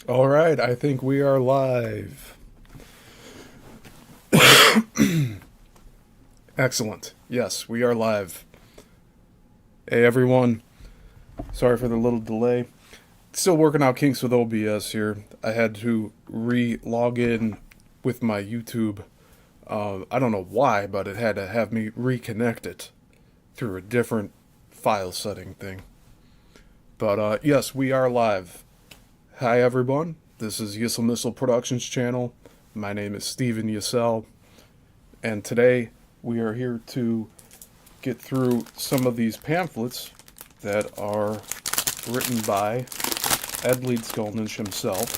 All right, I think we are live. Excellent. Yes, we are live. Hey, everyone. Sorry for the little delay. Still working out kinks with OBS here. I had to re-log in with my YouTube. I don't know why, but it had to have me reconnect it through a different file setting thing. But yes, we are live. Hi, everyone. This is Yissel Missile Productions channel. My name is Steven Yissel, and today we are here to get through some of these pamphlets that are written by Ed Leedskalnin himself.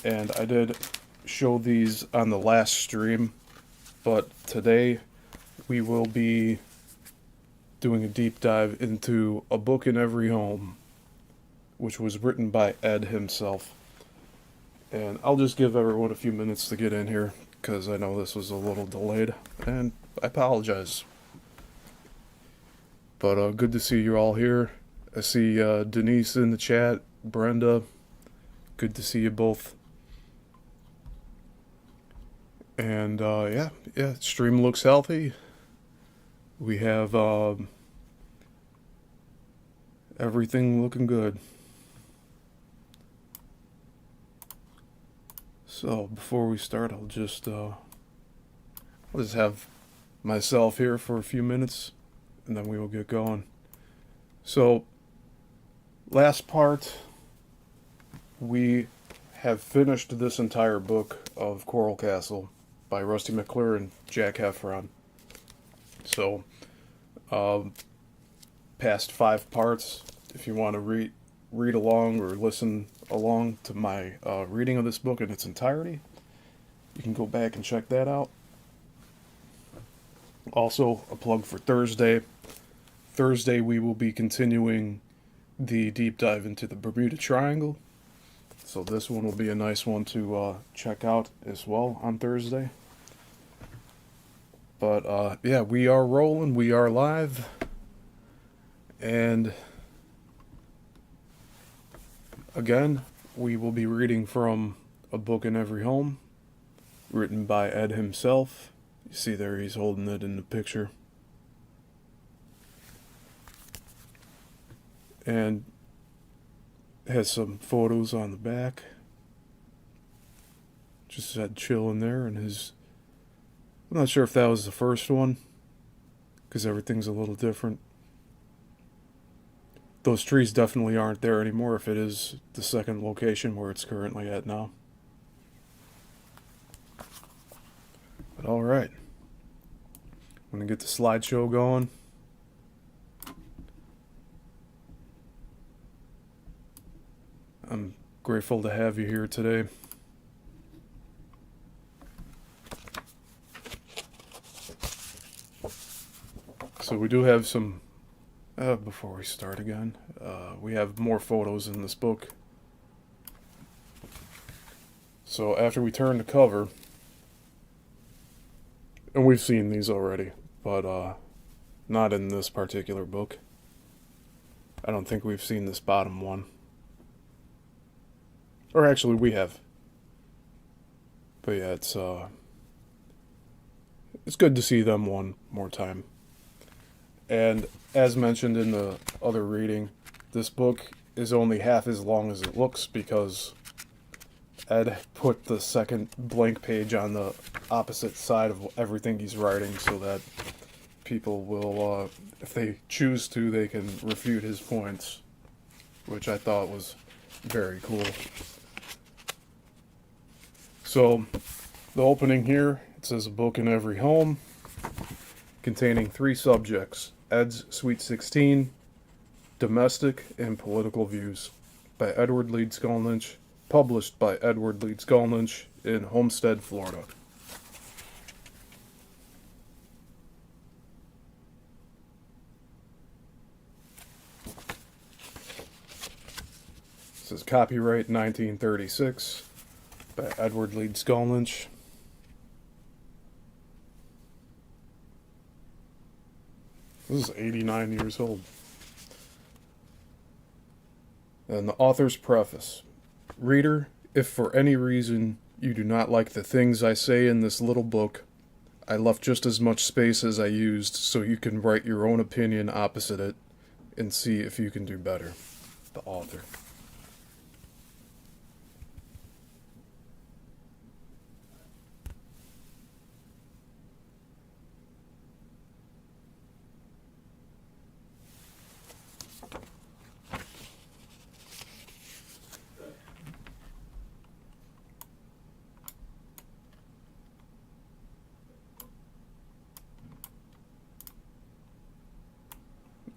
And I did show these on the last stream, but today we will be doing a deep dive into A Book in Every Home, which was written by Ed himself. And I'll just give everyone a few minutes to get in here, because I know this was a little delayed, and I apologize. But good to see you all here. I see Denise in the chat, Brenda. Good to see you both. And yeah, stream looks healthy. We have everything looking good. So before we start, I'll just have myself here for a few minutes, and then we will get going. So last part, we have finished this entire book of Coral Castle by Rusty McClure and Jack Heffron. So, past 5 parts, if you want to read along or listen along to my reading of this book in its entirety, you can go back and check that out. Also, a plug for Thursday. Thursday, we will be continuing the deep dive into the Bermuda Triangle. So this one will be a nice one to check out as well on Thursday. But yeah, we are rolling. We are live. And again, we will be reading from A Book in Every Home, written by Ed himself. You see there, he's holding it in the picture. And has some photos on the back. Just said chill in there, and his... I'm not sure if that was the first one, because everything's a little different. Those trees definitely aren't there anymore if it is the second location where it's currently at now. But alright. I'm going to get the slideshow going. I'm grateful to have you here today. So we do have some, before we start again, we have more photos in this book. So after we turn the cover, and we've seen these already, but not in this particular book. I don't think we've seen this bottom one. Or actually, we have. But yeah, it's good to see them one more time. And as mentioned in the other reading, this book is only half as long as it looks because Ed put the second blank page on the opposite side of everything he's writing so that people will, if they choose to, they can refute his points, which I thought was very cool. So, the opening here, it says A Book in Every Home, containing 3 subjects: Ed's Sweet 16, Domestic and Political Views, by Edward Leedskalnin, published by Edward Leedskalnin in Homestead, Florida. It says copyright 1936 by Edward Leedskalnin. This is 89 years old. And the author's preface. Reader, if for any reason you do not like the things I say in this little book, I left just as much space as I used so you can write your own opinion opposite it and see if you can do better. The author.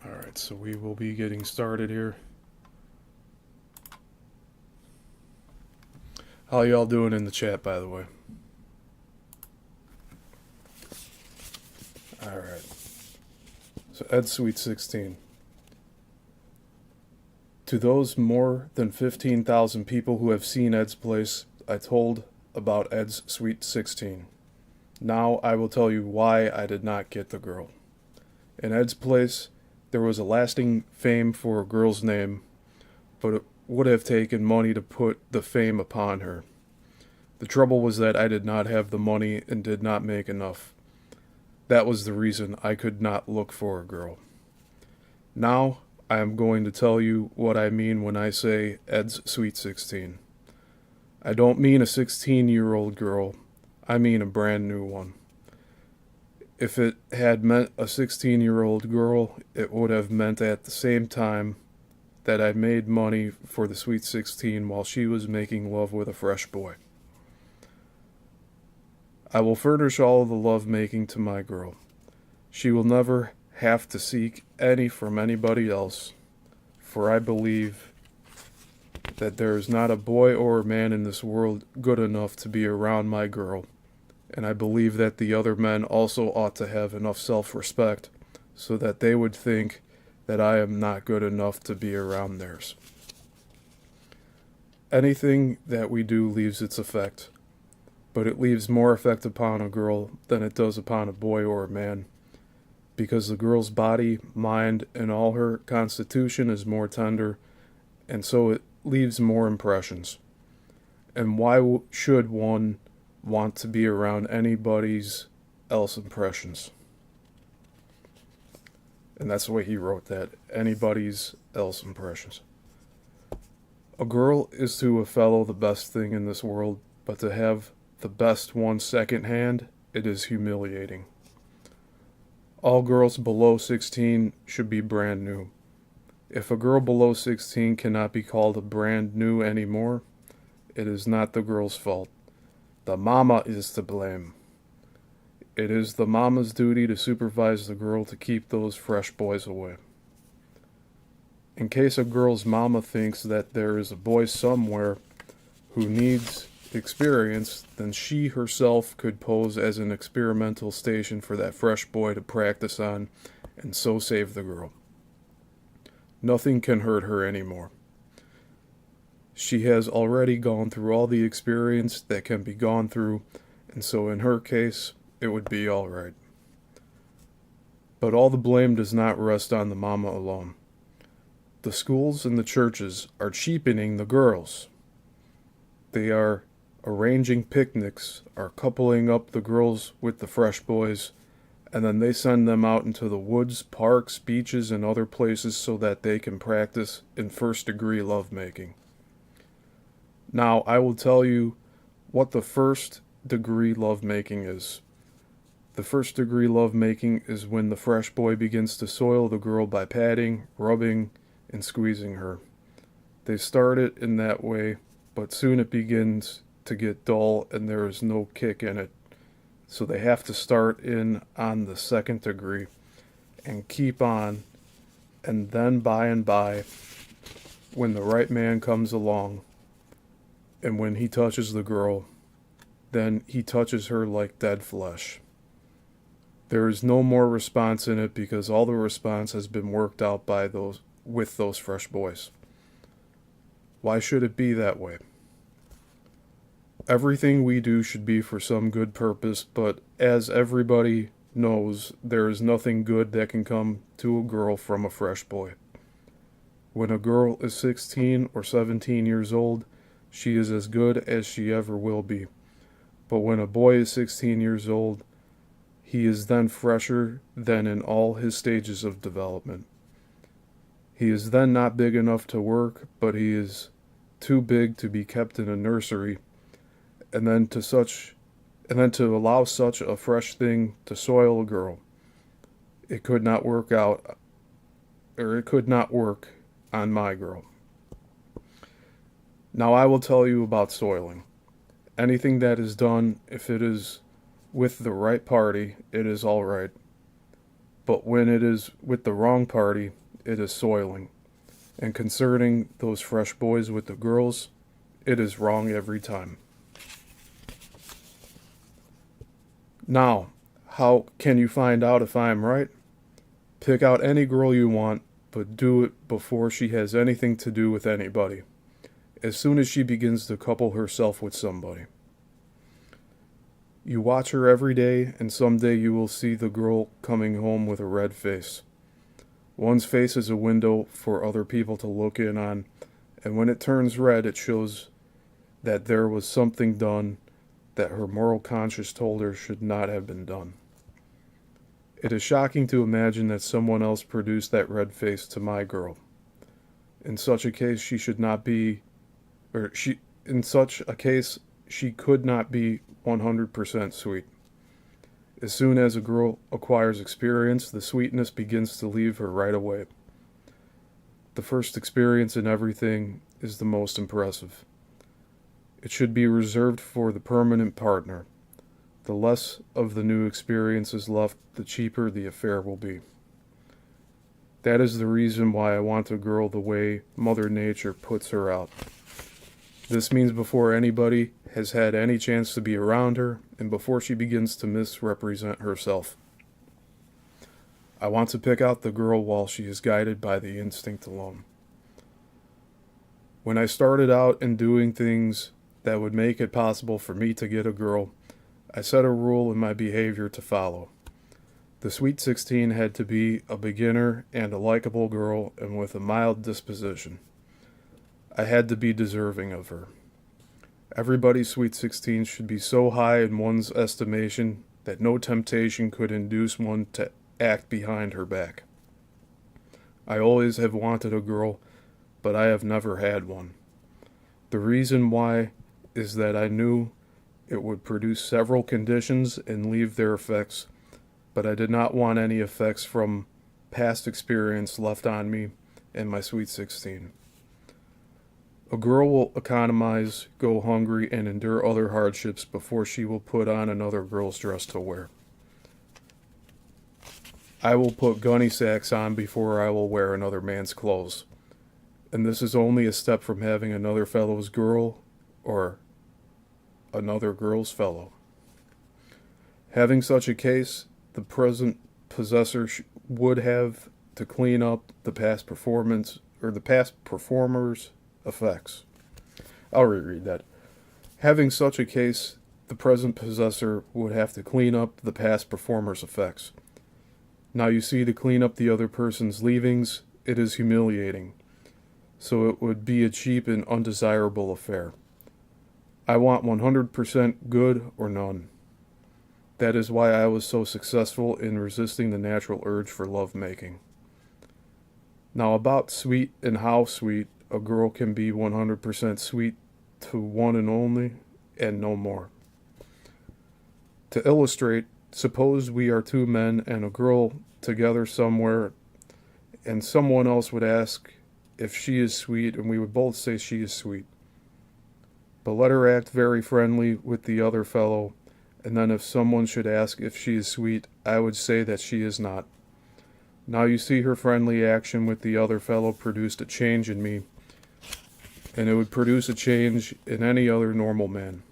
Alright, so we will be getting started here. How y'all doing in the chat, by the way? Alright. So Ed Sweet 16. To those more than 15,000 people who have seen Ed's place, I told about Ed's Sweet 16. Now I will tell you why I did not get the girl. In Ed's place, there was a lasting fame for a girl's name, but it would have taken money to put the fame upon her. The trouble was that I did not have the money and did not make enough. That was the reason I could not look for a girl. Now I am going to tell you what I mean when I say Ed's Sweet 16. I don't mean a 16-year-old girl, I mean a brand new one. If it had meant a 16-year-old girl, it would have meant at the same time that I made money for the Sweet 16 while she was making love with a fresh boy. I will furnish all of the love making to my girl. She will never have to seek any from anybody else, for I believe that there is not a boy or a man in this world good enough to be around my girl. And I believe that the other men also ought to have enough self-respect so that they would think that I am not good enough to be around theirs. Anything that we do leaves its effect, but it leaves more effect upon a girl than it does upon a boy or a man, because the girl's body, mind, and all her constitution is more tender, and so it leaves more impressions. And why should one want to be around anybody's else impressions? And that's the way he wrote that. Anybody's else impressions. A girl is to a fellow the best thing in this world, but to have the best one secondhand, it is humiliating. All girls below 16 should be brand new. If a girl below 16 cannot be called a brand new anymore, it is not the girl's fault. The mama is to blame. It is the mama's duty to supervise the girl to keep those fresh boys away. In case a girl's mama thinks that there is a boy somewhere who needs experience, then she herself could pose as an experimental station for that fresh boy to practice on, and so save the girl. Nothing can hurt her anymore. She has already gone through all the experience that can be gone through, and so in her case, it would be all right. But all the blame does not rest on the mama alone. The schools and the churches are cheapening the girls. They are arranging picnics, are coupling up the girls with the fresh boys, and then they send them out into the woods, parks, beaches, and other places so that they can practice in first-degree lovemaking. Now, I will tell you what the first-degree lovemaking is. The first-degree lovemaking is when the fresh boy begins to soil the girl by patting, rubbing, and squeezing her. They start it in that way, but soon it begins to get dull and there is no kick in it. So they have to start in on the second degree and keep on, and then by and by, when the right man comes along, and when he touches the girl, then he touches her like dead flesh. There is no more response in it because all the response has been worked out by with those fresh boys. Why should it be that way? Everything we do should be for some good purpose, but as everybody knows, there is nothing good that can come to a girl from a fresh boy. When a girl is 16 or 17 years old, she is as good as she ever will be. But when a boy is 16 years old, he is then fresher than in all his stages of development. He is then not big enough to work, but he is too big to be kept in a nursery, and then to allow such a fresh thing to soil a girl. It could not work on my girl. Now I will tell you about soiling. Anything that is done, if it is with the right party, it is all right. But when it is with the wrong party, it is soiling. And concerning those fresh boys with the girls, it is wrong every time. Now, how can you find out if I am right? Pick out any girl you want, but do it before she has anything to do with anybody. As soon as she begins to couple herself with somebody. You watch her every day, and someday you will see the girl coming home with a red face. One's face is a window for other people to look in on, and when it turns red, it shows that there was something done that her moral conscience told her should not have been done. It is shocking to imagine that someone else produced that red face to my girl. In such a case, she could not be 100% sweet. As soon as a girl acquires experience, the sweetness begins to leave her right away. The first experience in everything is the most impressive. It should be reserved for the permanent partner. The less of the new experience is left, the cheaper the affair will be. That is the reason why I want a girl the way Mother Nature puts her out. This means before anybody has had any chance to be around her, and before she begins to misrepresent herself. I want to pick out the girl while she is guided by the instinct alone. When I started out in doing things that would make it possible for me to get a girl, I set a rule in my behavior to follow. The sweet 16 had to be a beginner and a likable girl and with a mild disposition. I had to be deserving of her. Everybody's sweet 16 should be so high in one's estimation that no temptation could induce one to act behind her back. I always have wanted a girl, but I have never had one. The reason why is that I knew it would produce several conditions and leave their effects, but I did not want any effects from past experience left on me and my sweet 16. A girl will economize, go hungry, and endure other hardships before she will put on another girl's dress to wear. I will put gunny sacks on before I will wear another man's clothes. And this is only a step from having another fellow's girl or another girl's fellow. Having such a case, the present possessor would have to clean up the past performer's effects. I'll reread that. Having such a case, the present possessor would have to clean up the past performer's effects. Now you see, to clean up the other person's leavings, it is humiliating, so it would be a cheap and undesirable affair. I want 100% good or none. That is why I was so successful in resisting the natural urge for lovemaking. Now about sweet and how sweet, a girl can be 100% sweet to one and only, and no more. To illustrate, suppose we are two men and a girl together somewhere, and someone else would ask if she is sweet, and we would both say she is sweet. But let her act very friendly with the other fellow, and then if someone should ask if she is sweet, I would say that she is not. Now you see, her friendly action with the other fellow produced a change in me, and it would produce a change in any other normal man.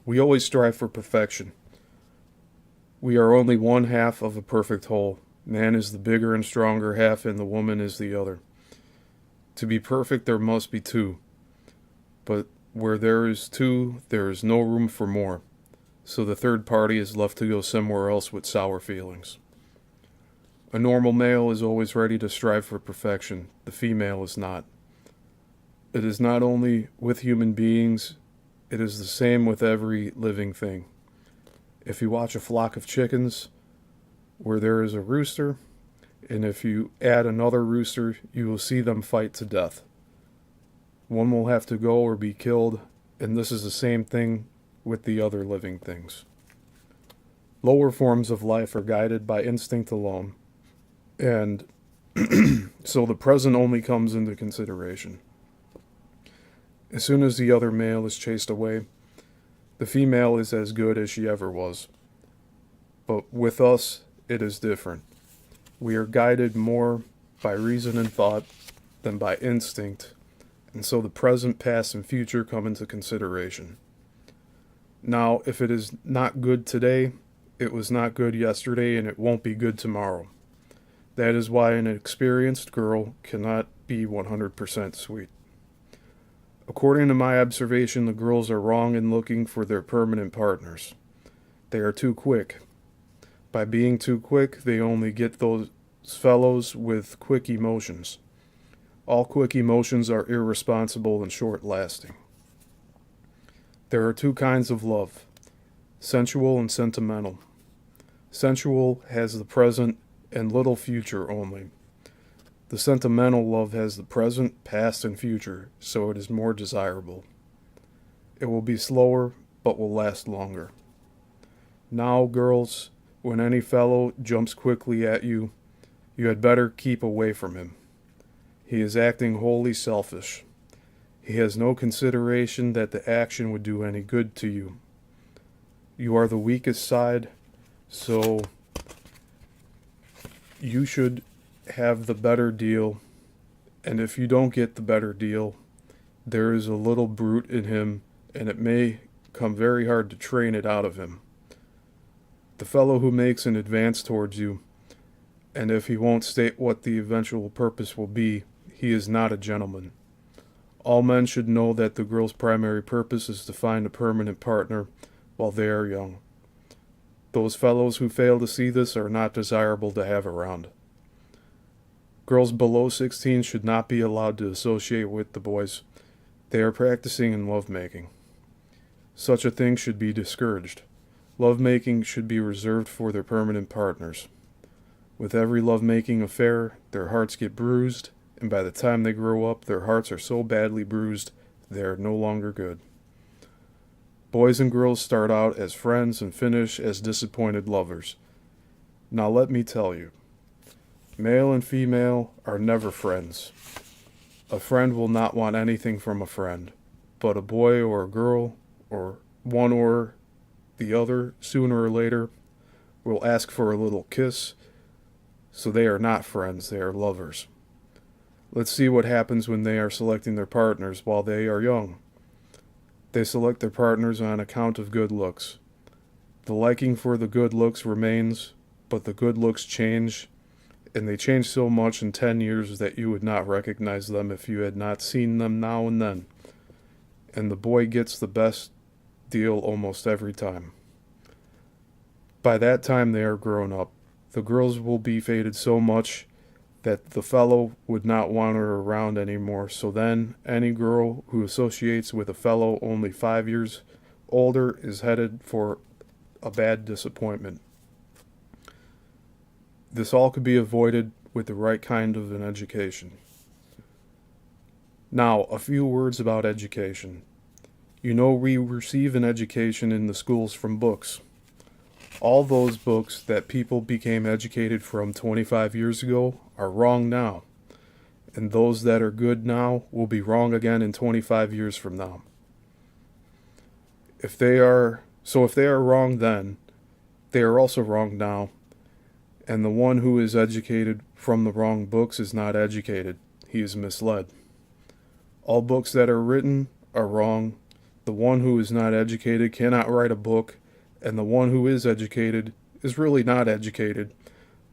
We always strive for perfection. We are only one half of a perfect whole. Man is the bigger and stronger half, and the woman is the other. To be perfect, there must be two. But where there is two, there is no room for more. So the third party is left to go somewhere else with sour feelings. A normal male is always ready to strive for perfection. The female is not. It is not only with human beings, it is the same with every living thing. If you watch a flock of chickens where there is a rooster, and if you add another rooster, you will see them fight to death. One will have to go or be killed, and this is the same thing with the other living things. Lower forms of life are guided by instinct alone, and so the present only comes into consideration. As soon as the other male is chased away, the female is as good as she ever was. But with us, it is different. We are guided more by reason and thought than by instinct, and so the present, past, and future come into consideration. Now, if it is not good today, it was not good yesterday, and it won't be good tomorrow. That is why an experienced girl cannot be 100% sweet. According to my observation, the girls are wrong in looking for their permanent partners. They are too quick. By being too quick, they only get those fellows with quick emotions. All quick emotions are irresponsible and short-lasting. There are two kinds of love, sensual and sentimental. Sensual has the present and little future only. The sentimental love has the present, past, and future, so it is more desirable. It will be slower, but will last longer. Now, girls, when any fellow jumps quickly at you, you had better keep away from him. He is acting wholly selfish. He has no consideration that the action would do any good to you. You are the weakest side, so you should have the better deal, and if you don't get the better deal, there is a little brute in him, and it may come very hard to train it out of him. The fellow who makes an advance towards you, and if he won't state what the eventual purpose will be, he is not a gentleman. All men should know that the girl's primary purpose is to find a permanent partner while they are young. Those fellows who fail to see this are not desirable to have around. Girls below 16 should not be allowed to associate with the boys. They are practicing in lovemaking. Such a thing should be discouraged. Lovemaking should be reserved for their permanent partners. With every lovemaking affair, their hearts get bruised, and by the time they grow up, their hearts are so badly bruised they are no longer good. Boys and girls start out as friends and finish as disappointed lovers. Now let me tell you, male and female are never friends. A friend will not want anything from a friend, but a boy or a girl, or one or the other, sooner or later, will ask for a little kiss, so they are not friends, they are lovers. Let's see what happens when they are selecting their partners while they are young. They select their partners on account of good looks. The liking for the good looks remains, but the good looks change, and they change so much in 10 years that you would not recognize them if you had not seen them now and then. And the boy gets the best deal almost every time. By that time they are grown up. The girls will be faded so much that the fellow would not want her around anymore, so then any girl who associates with a fellow only 5 years older is headed for a bad disappointment. This all could be avoided with the right kind of an education. Now, a few words about education. You know, we receive an education in the schools from books. All those books that people became educated from 25 years ago are wrong now. And those that are good now will be wrong again in 25 years from now. If they are wrong then, they are also wrong now. And the one who is educated from the wrong books is not educated. He is misled. All books that are written are wrong. The one who is not educated cannot write a book, and the one who is educated is really not educated,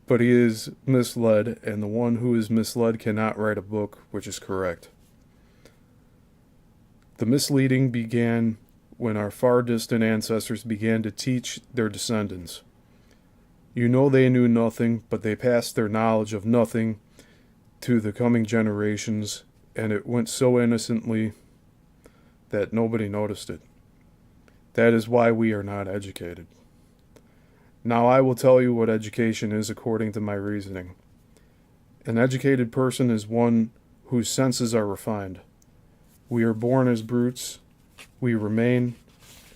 but he is misled, and the one who is misled cannot write a book which is correct. The misleading began when our far distant ancestors began to teach their descendants. You know they knew nothing, but they passed their knowledge of nothing to the coming generations, and it went so innocently that nobody noticed it. That is why we are not educated. Now I will tell you what education is according to my reasoning. An educated person is one whose senses are refined. We are born as brutes, we remain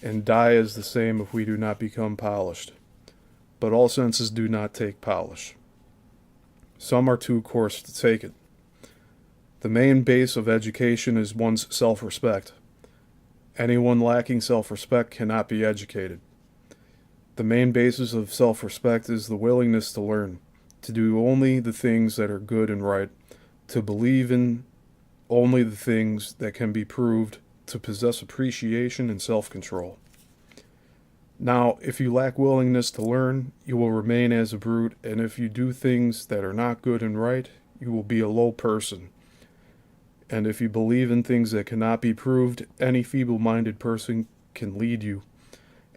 and die as the same if we do not become polished. But all senses do not take polish. Some are too coarse to take it. The main base of education is one's self-respect. Anyone lacking self-respect cannot be educated. The main basis of self-respect is the willingness to learn, to do only the things that are good and right, to believe in only the things that can be proved, to possess appreciation and self-control. Now, if you lack willingness to learn, you will remain as a brute, and if you do things that are not good and right, you will be a low person. And if you believe in things that cannot be proved, any feeble-minded person can lead you.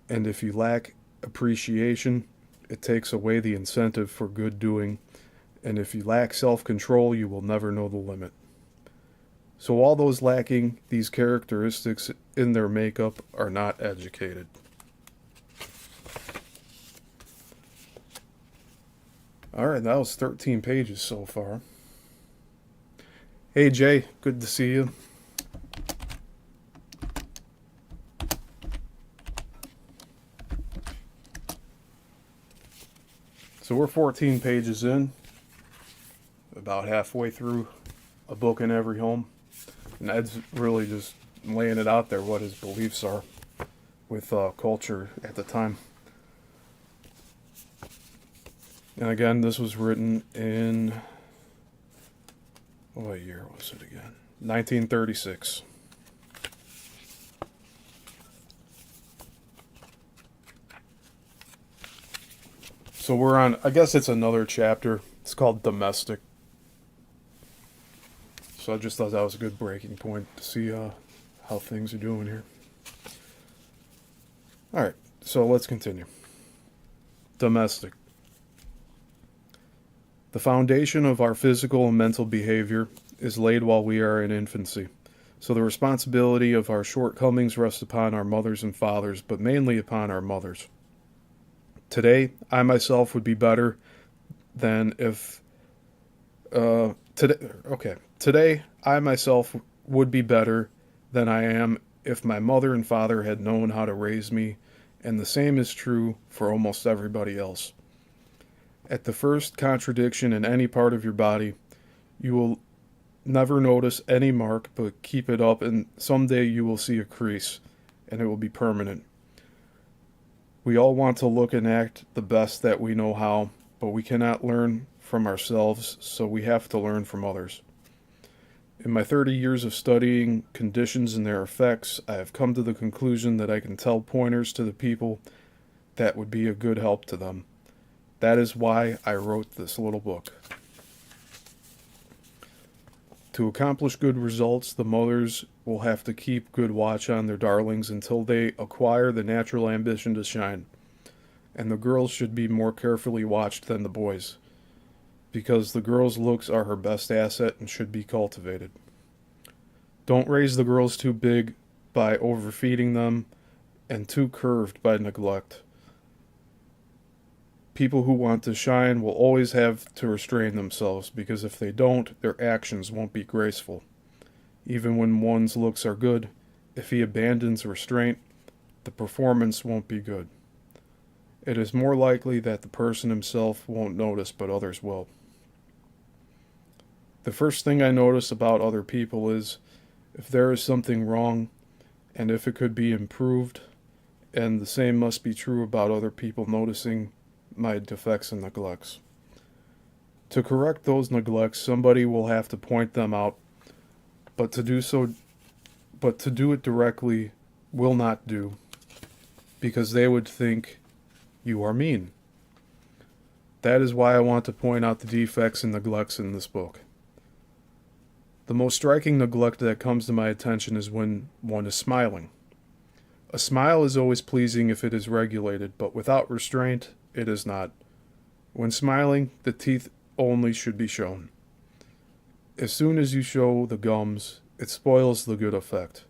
And if you lack appreciation, it takes away the incentive for good doing. And if you lack self-control, you will never know the limit. So all those lacking these characteristics in their makeup are not educated. Alright, that was 13 pages so far. Hey Jay, good to see you. So we're 14 pages in, about halfway through A Book in Every Home. And Ed's really just laying it out there what his beliefs are with culture at the time. And again, this was written in, what year was it again? 1936. So we're on, I guess it's another chapter. It's called Domestic. So I just thought that was a good breaking point to see how things are doing here. Alright, so let's continue. Domestic. The foundation of our physical and mental behavior is laid while we are in infancy. So the responsibility of our shortcomings rests upon our mothers and fathers, but mainly upon our mothers. Today, I myself would be better than if... Today, I myself would be better than I am if my mother and father had known how to raise me, and the same is true for almost everybody else. At the first contradiction in any part of your body, you will never notice any mark, but keep it up, and someday you will see a crease, and it will be permanent. We all want to look and act the best that we know how, but we cannot learn from ourselves, so we have to learn from others. In my 30 years of studying conditions and their effects, I have come to the conclusion that I can tell pointers to the people that would be a good help to them. That is why I wrote this little book. To accomplish good results, the mothers will have to keep good watch on their darlings until they acquire the natural ambition to shine. And the girls should be more carefully watched than the boys, because the girl's looks are her best asset and should be cultivated. Don't raise the girls too big by overfeeding them and too curved by neglect. People who want to shine will always have to restrain themselves, because if they don't, their actions won't be graceful. Even when one's looks are good, if he abandons restraint, the performance won't be good. It is more likely that the person himself won't notice, but others will. The first thing I notice about other people is if there is something wrong, and if it could be improved, and the same must be true about other people noticing my defects and neglects. To correct those neglects, somebody will have to point them out, but to do it directly will not do, because they would think you are mean. That is why I want to point out the defects and neglects in this book. The most striking neglect that comes to my attention is when one is smiling. A smile is always pleasing if it is regulated, but without restraint, it is not. When smiling, the teeth only should be shown. As soon as you show the gums, it spoils the good effect.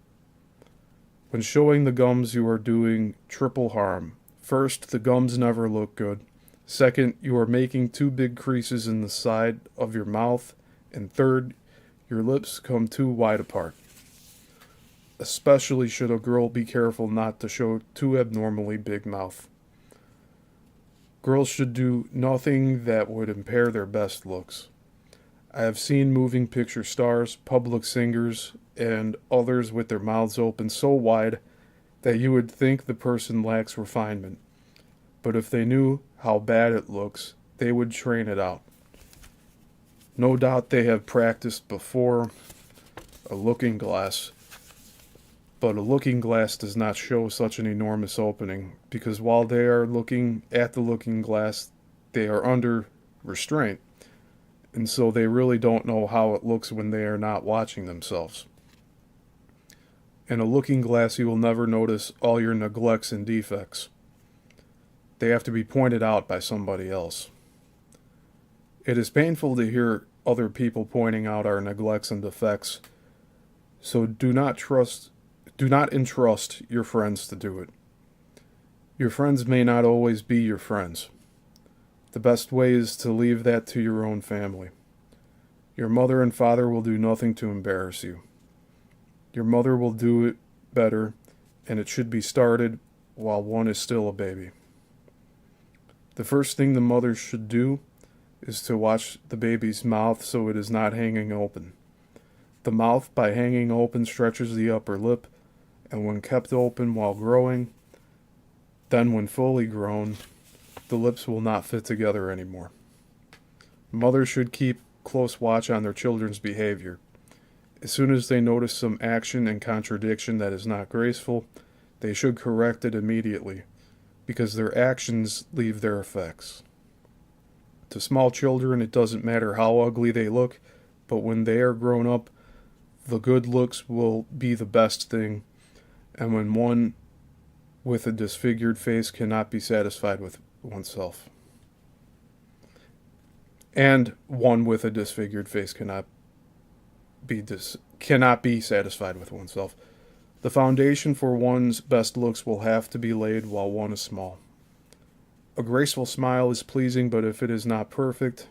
When showing the gums, you are doing triple harm. First, the gums never look good. Second, you are making two big creases in the side of your mouth. And third, your lips come too wide apart. Especially should a girl be careful not to show too abnormally big mouth. Girls should do nothing that would impair their best looks. I have seen moving picture stars, public singers, and others with their mouths open so wide that you would think the person lacks refinement. But if they knew how bad it looks, they would train it out. No doubt they have practiced before a looking glass, but a looking glass does not show such an enormous opening, because while they are looking at the looking glass, they are under restraint, and so they really don't know how it looks when they are not watching themselves. In a looking glass, you will never notice all your neglects and defects. They have to be pointed out by somebody else. It is painful to hear other people pointing out our neglects and defects, so do not entrust your friends to do it. Your friends may not always be your friends. The best way is to leave that to your own family. Your mother and father will do nothing to embarrass you. Your mother will do it better, and it should be started while one is still a baby. The first thing the mother should do is to watch the baby's mouth so it is not hanging open. The mouth, by hanging open, stretches the upper lip, and when kept open while growing, then when fully grown, the lips will not fit together anymore. Mothers should keep close watch on their children's behavior. As soon as they notice some action and contradiction that is not graceful, they should correct it immediately, because their actions leave their effects. To small children, it doesn't matter how ugly they look, but when they are grown up, the good looks will be the best thing, and when one with a disfigured face cannot be satisfied with oneself. And one with a disfigured face cannot be satisfied with oneself. The foundation for one's best looks will have to be laid while one is small. A graceful smile is pleasing, but if it is not perfect,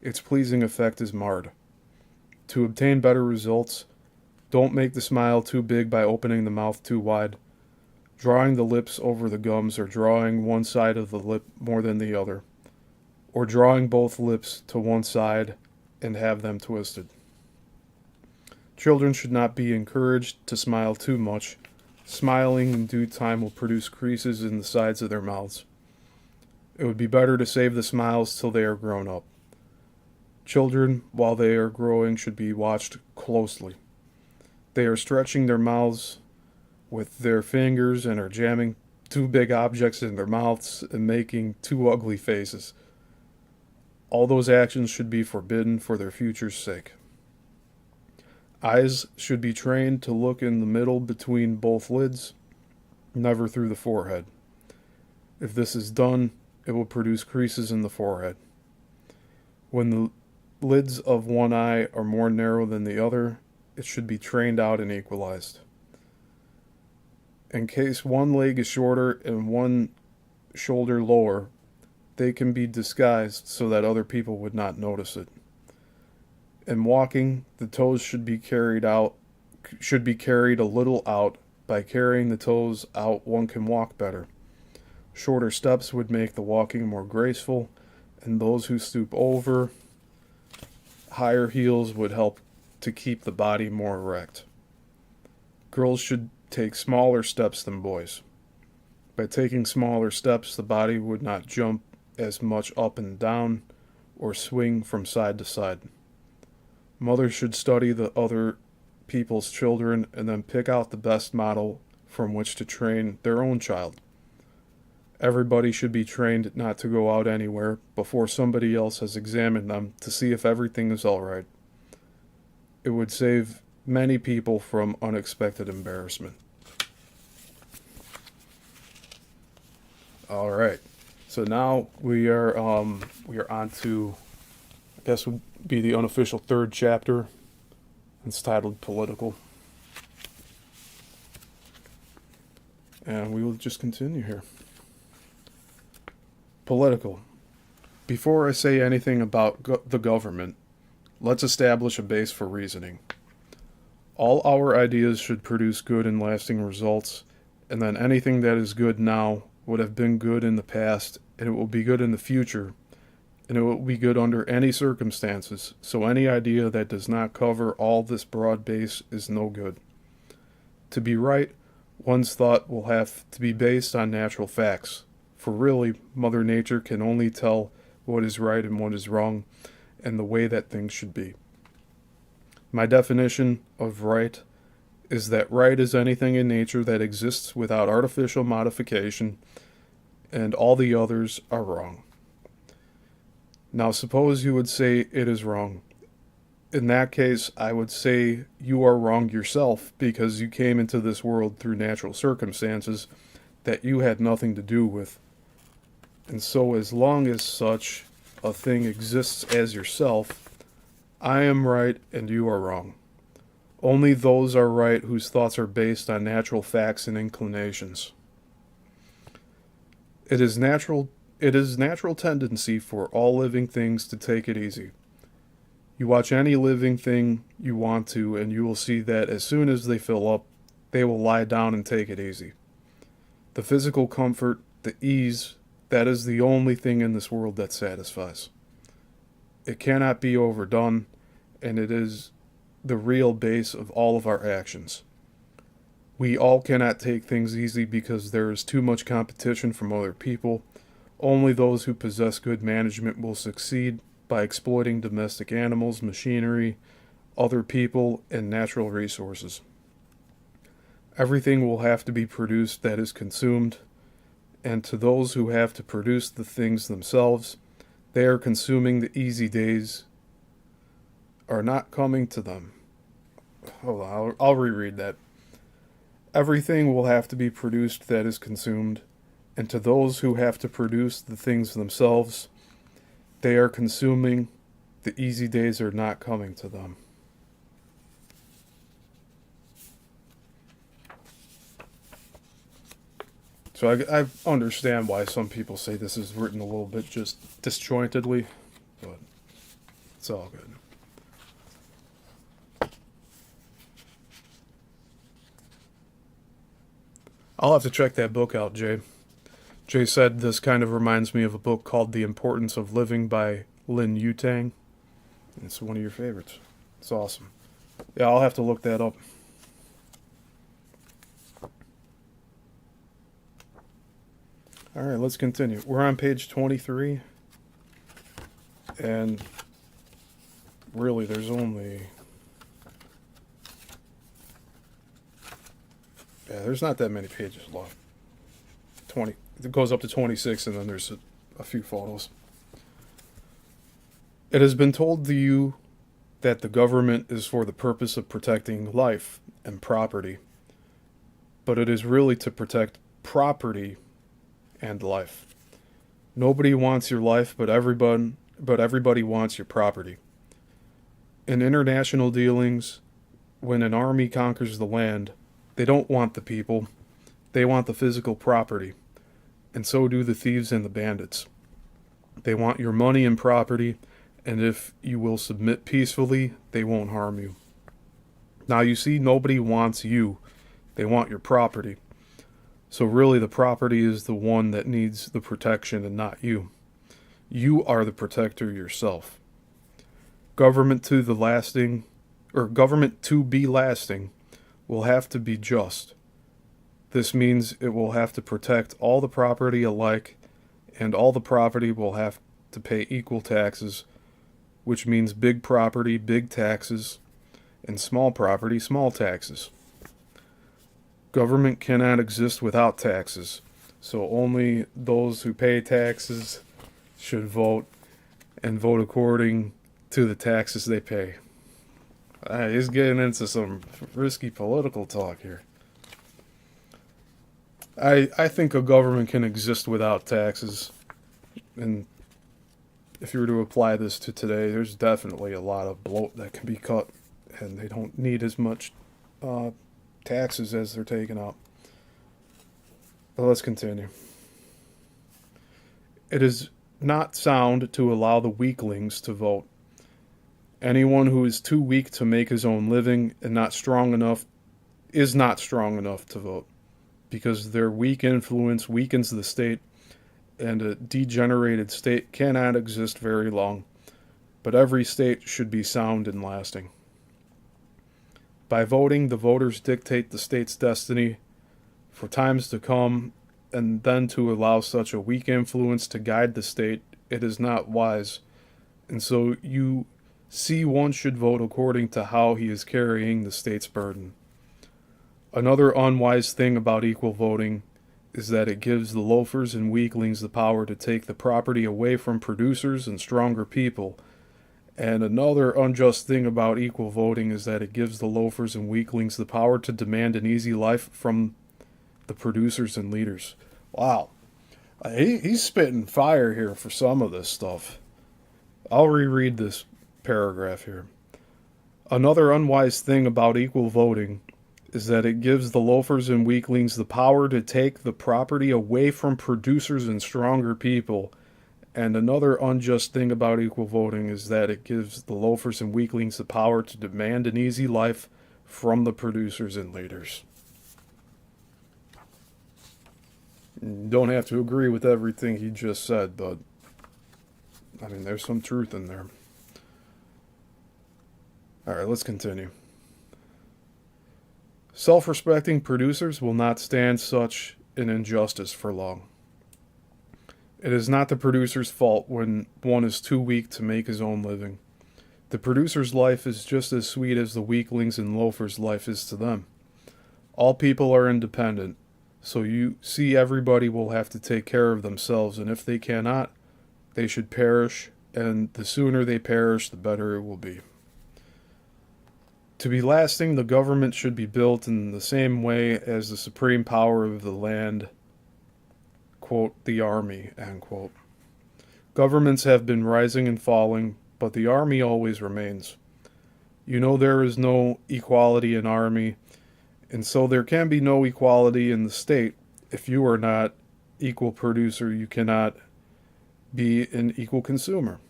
its pleasing effect is marred. To obtain better results, don't make the smile too big by opening the mouth too wide, drawing the lips over the gums, or drawing one side of the lip more than the other, or drawing both lips to one side and have them twisted. Children should not be encouraged to smile too much. Smiling in due time will produce creases in the sides of their mouths. It would be better to save the smiles till they are grown up. Children, while they are growing, should be watched closely. They are stretching their mouths with their fingers and are jamming two big objects in their mouths and making two ugly faces. All those actions should be forbidden for their future's sake. Eyes should be trained to look in the middle between both lids, never through the forehead. If this is done, it will produce creases in the forehead. When the lids of one eye are more narrow than the other, it should be trained out and equalized. In case one leg is shorter and one shoulder lower, they can be disguised so that other people would not notice it. In walking, the toes should be carried a little out. By carrying the toes out, one can walk better. Shorter steps would make the walking more graceful, and those who stoop over higher heels would help to keep the body more erect. Girls should take smaller steps than boys. By taking smaller steps, the body would not jump as much up and down or swing from side to side. Mothers should study the other people's children and then pick out the best model from which to train their own child. Everybody should be trained not to go out anywhere before somebody else has examined them to see if everything is all right. It would save many people from unexpected embarrassment. All right. So now we are on to, I guess would be the unofficial third chapter. It's titled Political. And we will just continue here. Political. Before I say anything about the government, let's establish a base for reasoning. All our ideas should produce good and lasting results, and then anything that is good now would have been good in the past, and it will be good in the future, and it will be good under any circumstances, so any idea that does not cover all this broad base is no good. To be right, one's thought will have to be based on natural facts, for really, Mother Nature can only tell what is right and what is wrong, and the way that things should be. My definition of right is that right is anything in nature that exists without artificial modification, and all the others are wrong. Now suppose you would say it is wrong. In that case, I would say you are wrong yourself because you came into this world through natural circumstances that you had nothing to do with. And so as long as such a thing exists as yourself, I am right and you are wrong. Only those are right whose thoughts are based on natural facts and inclinations. It is natural tendency for all living things to take it easy. You watch any living thing you want to, and you will see that as soon as they fill up, they will lie down and take it easy. The physical comfort, the ease, that is the only thing in this world that satisfies. It cannot be overdone, and it is the real base of all of our actions. We all cannot take things easy because there is too much competition from other people. Only those who possess good management will succeed by exploiting domestic animals, machinery, other people, and natural resources. Everything will have to be produced that is consumed, and to those who have to produce the things themselves, they are consuming the easy days are not coming to them. Hold on, I'll reread that. Everything will have to be produced that is consumed, and to those who have to produce the things themselves, they are consuming the easy days are not coming to them. So I understand why some people say this is written a little bit just disjointedly, but it's all good. I'll have to check that book out, Jay. Jay said this kind of reminds me of a book called The Importance of Living by Lin Yutang. It's one of your favorites. It's awesome. Yeah, I'll have to look that up. All right, let's continue. We're on page 23. And really, there's only... Yeah, there's not that many pages left. 20. It goes up to 26, and then there's a few photos. It has been told to you that the government is for the purpose of protecting life and property, but it is really to protect property and life. Nobody wants your life, but everybody wants your property. In international dealings, when an army conquers the land, they don't want the people, they want the physical property, and so do the thieves and the bandits. They want your money and property, and if you will submit peacefully, they won't harm you. Now you see, nobody wants you, they want your property. So really the property is the one that needs the protection and not you. You are the protector yourself. Government to be lasting will have to be just. This means it will have to protect all the property alike, and all the property will have to pay equal taxes, which means big property, big taxes, and small property, small taxes. Government cannot exist without taxes, so only those who pay taxes should vote, and vote according to the taxes they pay. He's getting into some risky political talk here. I think a government can exist without taxes, And if you were to apply this to today, there's definitely a lot of bloat that can be cut, and they don't need as much taxes as they're taking out. But let's continue. It is not sound to allow the weaklings to vote. Anyone who is too weak to make his own living and not strong enough is not strong enough to vote, because their weak influence weakens the state, and a degenerated state cannot exist very long. But every state should be sound and lasting. By voting, the voters dictate the state's destiny for times to come, and then to allow such a weak influence to guide the state, it is not wise. And so you see, one should vote according to how he is carrying the state's burden. Another unwise thing about equal voting is that it gives the loafers and weaklings the power to take the property away from producers and stronger people. And another unjust thing about equal voting is that it gives the loafers and weaklings the power to demand an easy life from the producers and leaders. Wow. He's spitting fire here for some of this stuff. I'll reread this paragraph here. Another unwise thing about equal voting is that it gives the loafers and weaklings the power to take the property away from producers and stronger people. And another unjust thing about equal voting is that it gives the loafers and weaklings the power to demand an easy life from the producers and leaders. You don't have to agree with everything he just said, but I mean, there's some truth in there. Alright, let's continue. Self-respecting producers will not stand such an injustice for long. It is not the producer's fault when one is too weak to make his own living. The producer's life is just as sweet as the weaklings and loafers' life is to them. All people are independent, so you see everybody will have to take care of themselves, and if they cannot, they should perish, and the sooner they perish, the better it will be. To be lasting, the government should be built in the same way as the supreme power of the land, quote, the army, end quote. Governments have been rising and falling, but the army always remains. You know there is no equality in army, and so there can be no equality in the state. If you are not equal producer, you cannot be an equal consumer.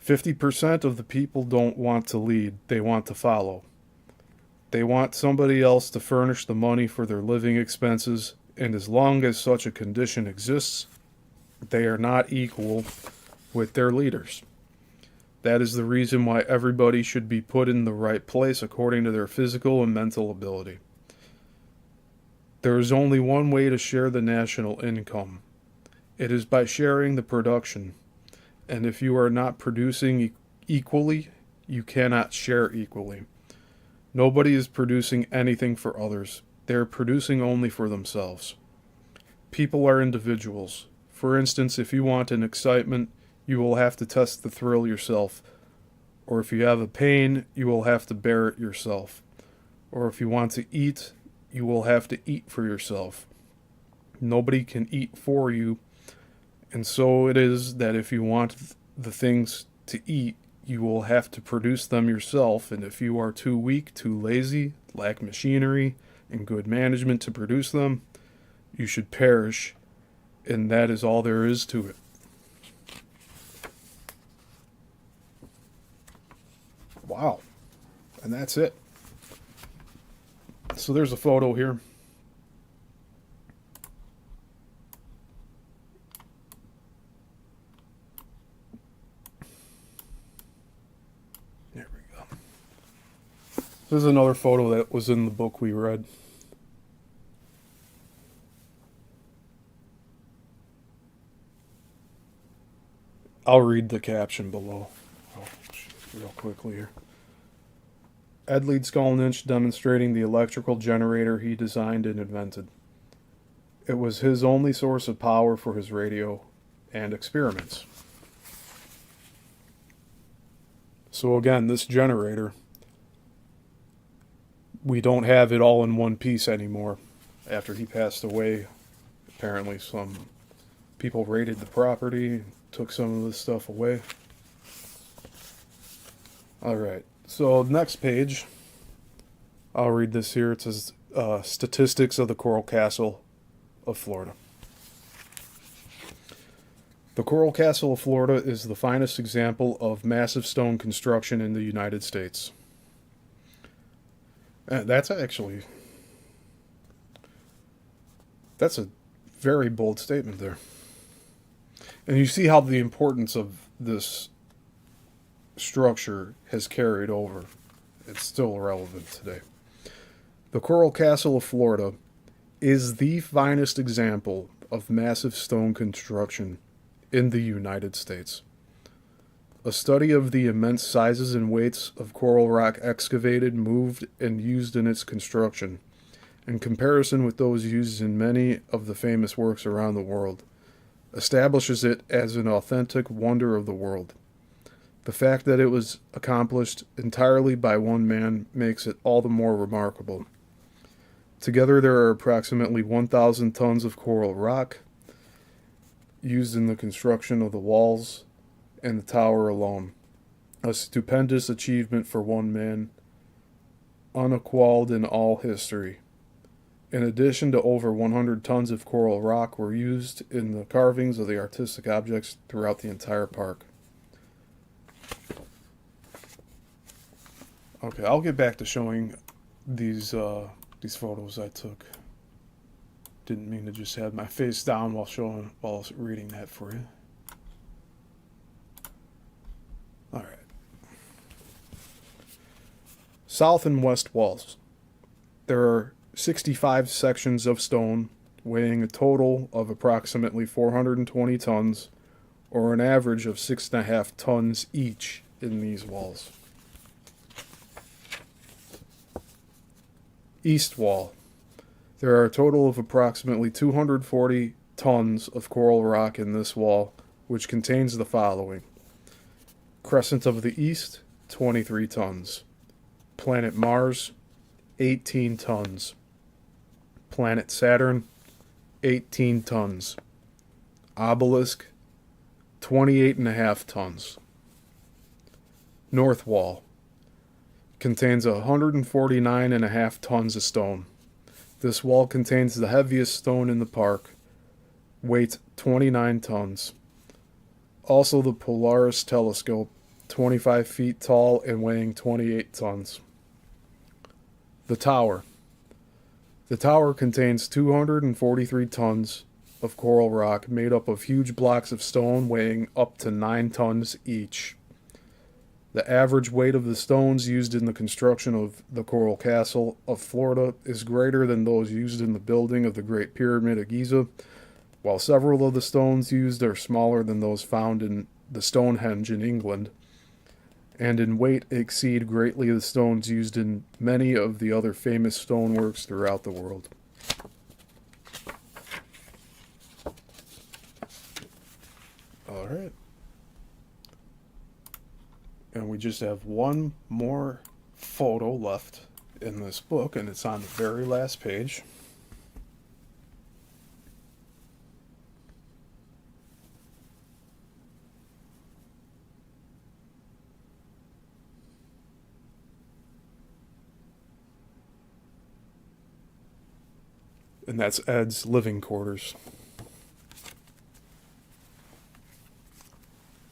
50% of the people don't want to lead, they want to follow. They want somebody else to furnish the money for their living expenses, and as long as such a condition exists, they are not equal with their leaders. That is the reason why everybody should be put in the right place according to their physical and mental ability. There is only one way to share the national income. It is by sharing the production. And if you are not producing equally, you cannot share equally. Nobody is producing anything for others. They are producing only for themselves. People are individuals. For instance, if you want an excitement, you will have to test the thrill yourself. Or if you have a pain, you will have to bear it yourself. Or if you want to eat, you will have to eat for yourself. Nobody can eat for you. And so it is that if you want the things to eat, you will have to produce them yourself. And if you are too weak, too lazy, lack machinery and good management to produce them, you should perish. And that is all there is to it. Wow. And that's it. So there's a photo here. There we go. This is another photo that was in the book we read. I'll read the caption below real quickly here. Ed Leedskalnin demonstrating the electrical generator he designed and invented. It was his only source of power for his radio and experiments. So again, this generator, we don't have it all in one piece anymore. After he passed away, apparently some people raided the property, took some of this stuff away. Alright, so next page, I'll read this here. It says Statistics of the Coral Castle of Florida. The Coral Castle of Florida is the finest example of massive stone construction in the United States. That's a very bold statement there. And you see how the importance of this structure has carried over. It's still relevant today. The Coral Castle of Florida is the finest example of massive stone construction in the United States. A study of the immense sizes and weights of coral rock excavated, moved, and used in its construction, in comparison with those used in many of the famous works around the world, establishes it as an authentic wonder of the world. The fact that it was accomplished entirely by one man makes it all the more remarkable. Together there are approximately 1,000 tons of coral rock used in the construction of the walls and the tower alone. A stupendous achievement for one man, unequaled in all history. In addition to over 100 tons of coral rock were used in the carvings of the artistic objects throughout the entire park. Okay, I'll get back to showing these photos I took. Didn't mean to just have my face down while reading that for you. All right. South and west walls. There are 65 sections of stone weighing a total of approximately 420 tons, or an average of 6.5 tons each in these walls. East wall. There are a total of approximately 240 tons of coral rock in this wall, which contains the following: Crescent of the East, 23 tons. Planet Mars, 18 tons. Planet Saturn, 18 tons. Obelisk, 28.5 tons. North wall. Contains 149.5 tons of stone. This wall contains the heaviest stone in the park, weight 29 tons. Also the Polaris telescope, 25 feet tall and weighing 28 tons. The tower. The tower contains 243 tons of coral rock made up of huge blocks of stone weighing up to 9 tons each. The average weight of the stones used in the construction of the Coral Castle of Florida is greater than those used in the building of the Great Pyramid of Giza, while several of the stones used are smaller than those found in the Stonehenge in England, and in weight exceed greatly the stones used in many of the other famous stoneworks throughout the world. All right. And we just have one more photo left in this book, and it's on the very last page. And that's Ed's living quarters.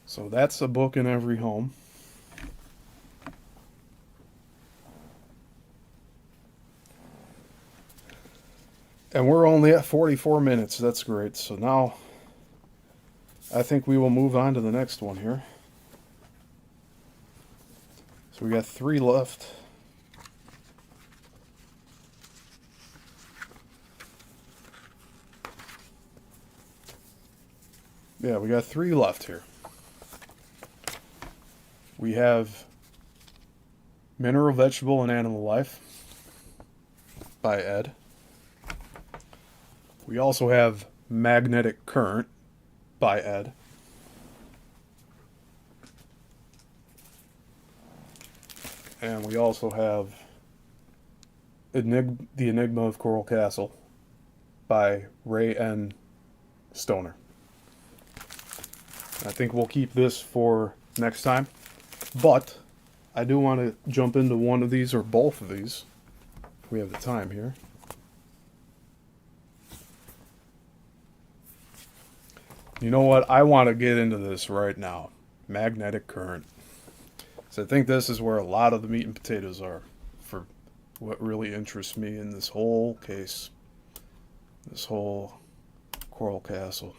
So that's a book in every home. And we're only at 44 minutes. That's great. So now I think we will move on to the next one here. So we got 3 left. Yeah, we got 3 left here. We have Mineral, Vegetable, and Animal Life by Ed. We also have Magnetic Current by Ed. And we also have The Enigma of Coral Castle by Ray N. Stoner. I think we'll keep this for next time. But I do want to jump into one of these or both of these. If we have the time here. You know what? I want to get into this right now. Magnetic current. So I think this is where a lot of the meat and potatoes are for what really interests me in this whole case. This whole Coral Castle.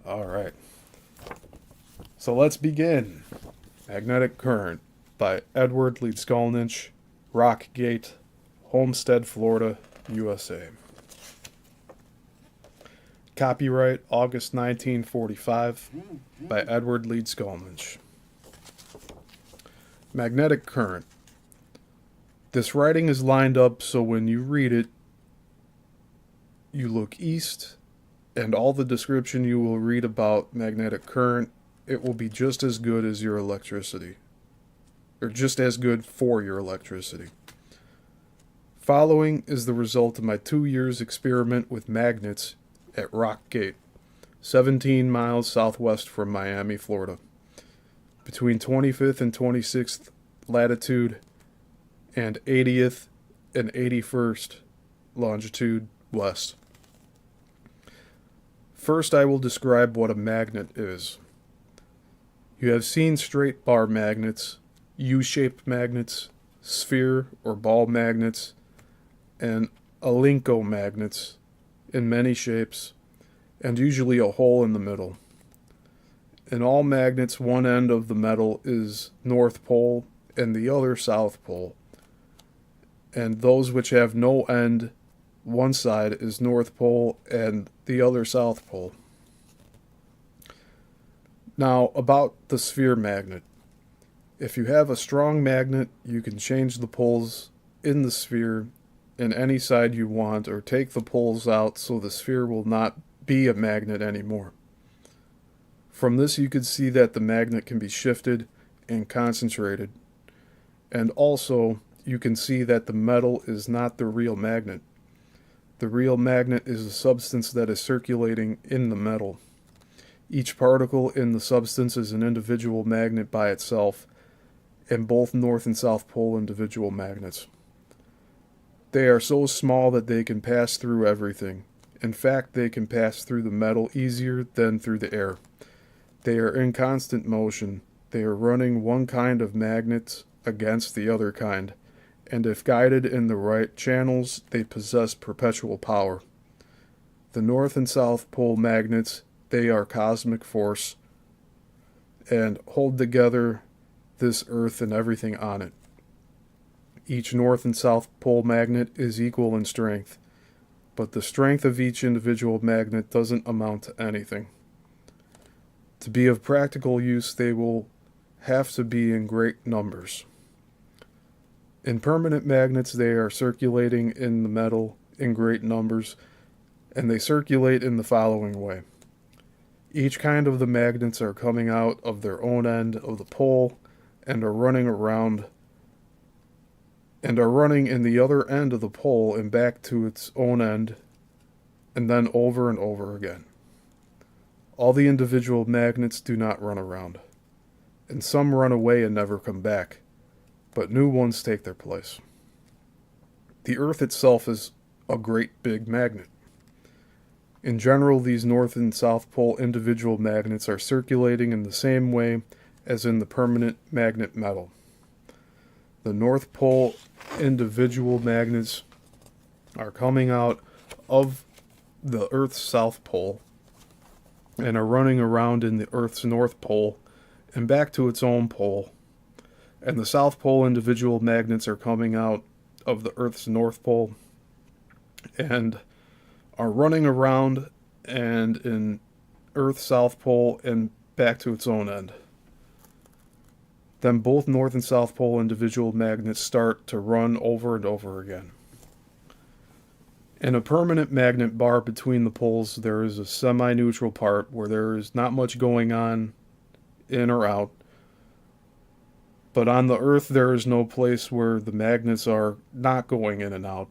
Alright. So let's begin. Magnetic Current by Ed Leedskalnin, Rockgate, Homestead, Florida, USA. Copyright August 1945 by Ed Leedskalnin. Magnetic current. This writing is lined up so when you read it, you look east, and all the description you will read about magnetic current, it will be just as good as your electricity, or just as good for your electricity. Following is the result of my 2 years experiment with magnets at Rockgate, 17 miles southwest from Miami, Florida, between 25th and 26th latitude and 80th and 81st longitude west. First, I will describe what a magnet is. You have seen straight bar magnets, U-shaped magnets, sphere or ball magnets, and Alinco magnets in many shapes, and usually a hole in the middle. In all magnets, one end of the metal is North Pole and the other South Pole, and those which have no end, one side is North Pole and the other South Pole. Now, about the sphere magnet. If you have a strong magnet, you can change the poles in the sphere in any side you want, or take the poles out so the sphere will not be a magnet anymore. From this you could see that the magnet can be shifted and concentrated, and also you can see that the metal is not the real magnet. The real magnet is a substance that is circulating in the metal. Each particle in the substance is an individual magnet by itself, and both North and South Pole individual magnets. They are so small that they can pass through everything. In fact, they can pass through the metal easier than through the air. They are in constant motion. They are running one kind of magnets against the other kind, and if guided in the right channels, they possess perpetual power. The North and South Pole magnets, they are cosmic force, and hold together this earth and everything on it. Each North and South Pole magnet is equal in strength, but the strength of each individual magnet doesn't amount to anything. To be of practical use, they will have to be in great numbers. In permanent magnets, they are circulating in the metal in great numbers, and they circulate in the following way. Each kind of the magnets are coming out of their own end of the pole and are running in the other end of the pole and back to its own end, and then over and over again. All the individual magnets do not run around, and some run away and never come back, but new ones take their place. The Earth itself is a great big magnet. In general, these North and South Pole individual magnets are circulating in the same way as in the permanent magnet metal. The North Pole individual magnets are coming out of the Earth's South Pole and are running around in the Earth's North Pole and back to its own pole. And the South Pole individual magnets are coming out of the Earth's North Pole and are running around and in Earth's South Pole and back to its own end. Then both North and South Pole individual magnets start to run over and over again. In a permanent magnet bar between the poles, there is a semi-neutral part where there is not much going on in or out. But on the Earth, there is no place where the magnets are not going in and out,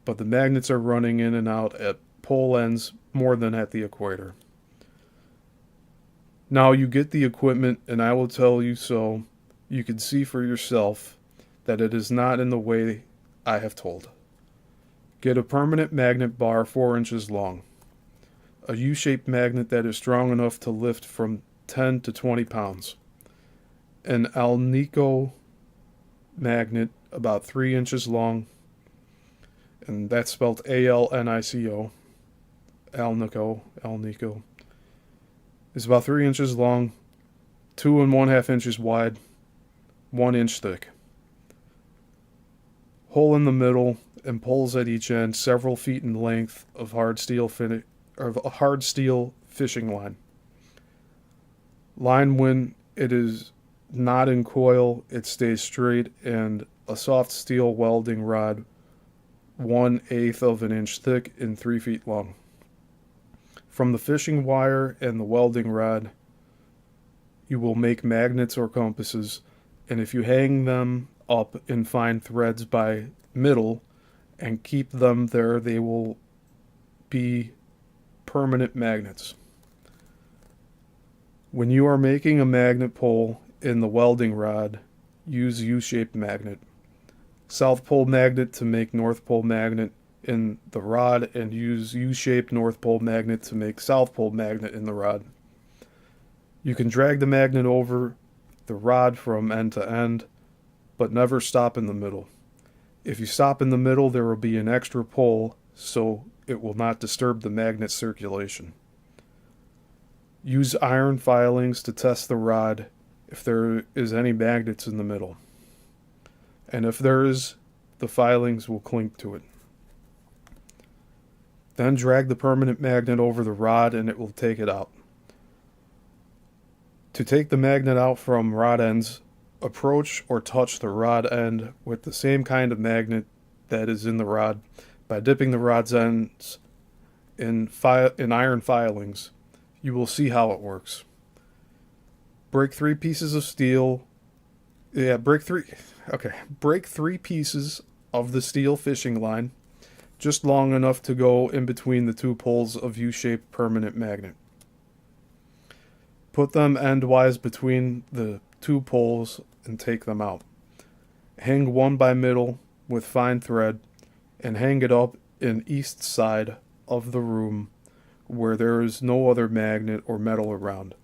but the magnets are running in and out at pole ends more than at the equator. Now you get the equipment, and I will tell you so you can see for yourself that it is not in the way I have told. Get a permanent magnet bar 4 inches long. A U-shaped magnet that is strong enough to lift from 10 to 20 pounds. An Alnico magnet about 3 inches long, and that's spelled Alnico. Alnico is about 3 inches long, 2.5 inches wide, 1 inch thick. Hole in the middle and poles at each end, several feet in length of hard steel fishing line. Line when it is not in coil, it stays straight, and a soft steel welding rod 1/8 of an inch thick and 3 feet long. From the fishing wire and the welding rod, you will make magnets or compasses, and if you hang them up in fine threads by middle and keep them there, they will be permanent magnets. When you are making a magnet pole in the welding rod, use U-shaped magnet. South pole magnet to make North pole magnet in the rod, and use U-shaped North pole magnet to make South pole magnet in the rod. You can drag the magnet over the rod from end to end, but never stop in the middle. If you stop in the middle, there will be an extra pole, so it will not disturb the magnet circulation. Use iron filings to test the rod if there is any magnets in the middle. And if there is, the filings will clink to it. Then drag the permanent magnet over the rod and it will take it out. To take the magnet out from rod ends, approach or touch the rod end with the same kind of magnet that is in the rod by dipping the rod's ends in iron filings. You will see how it works. Break 3 pieces of steel. Break 3 pieces of the steel fishing line, just long enough to go in between the 2 poles of U-shaped permanent magnet. Put them endwise between the 2 poles and take them out. Hang one by middle with fine thread and hang it up in east side of the room where there is no other magnet or metal around.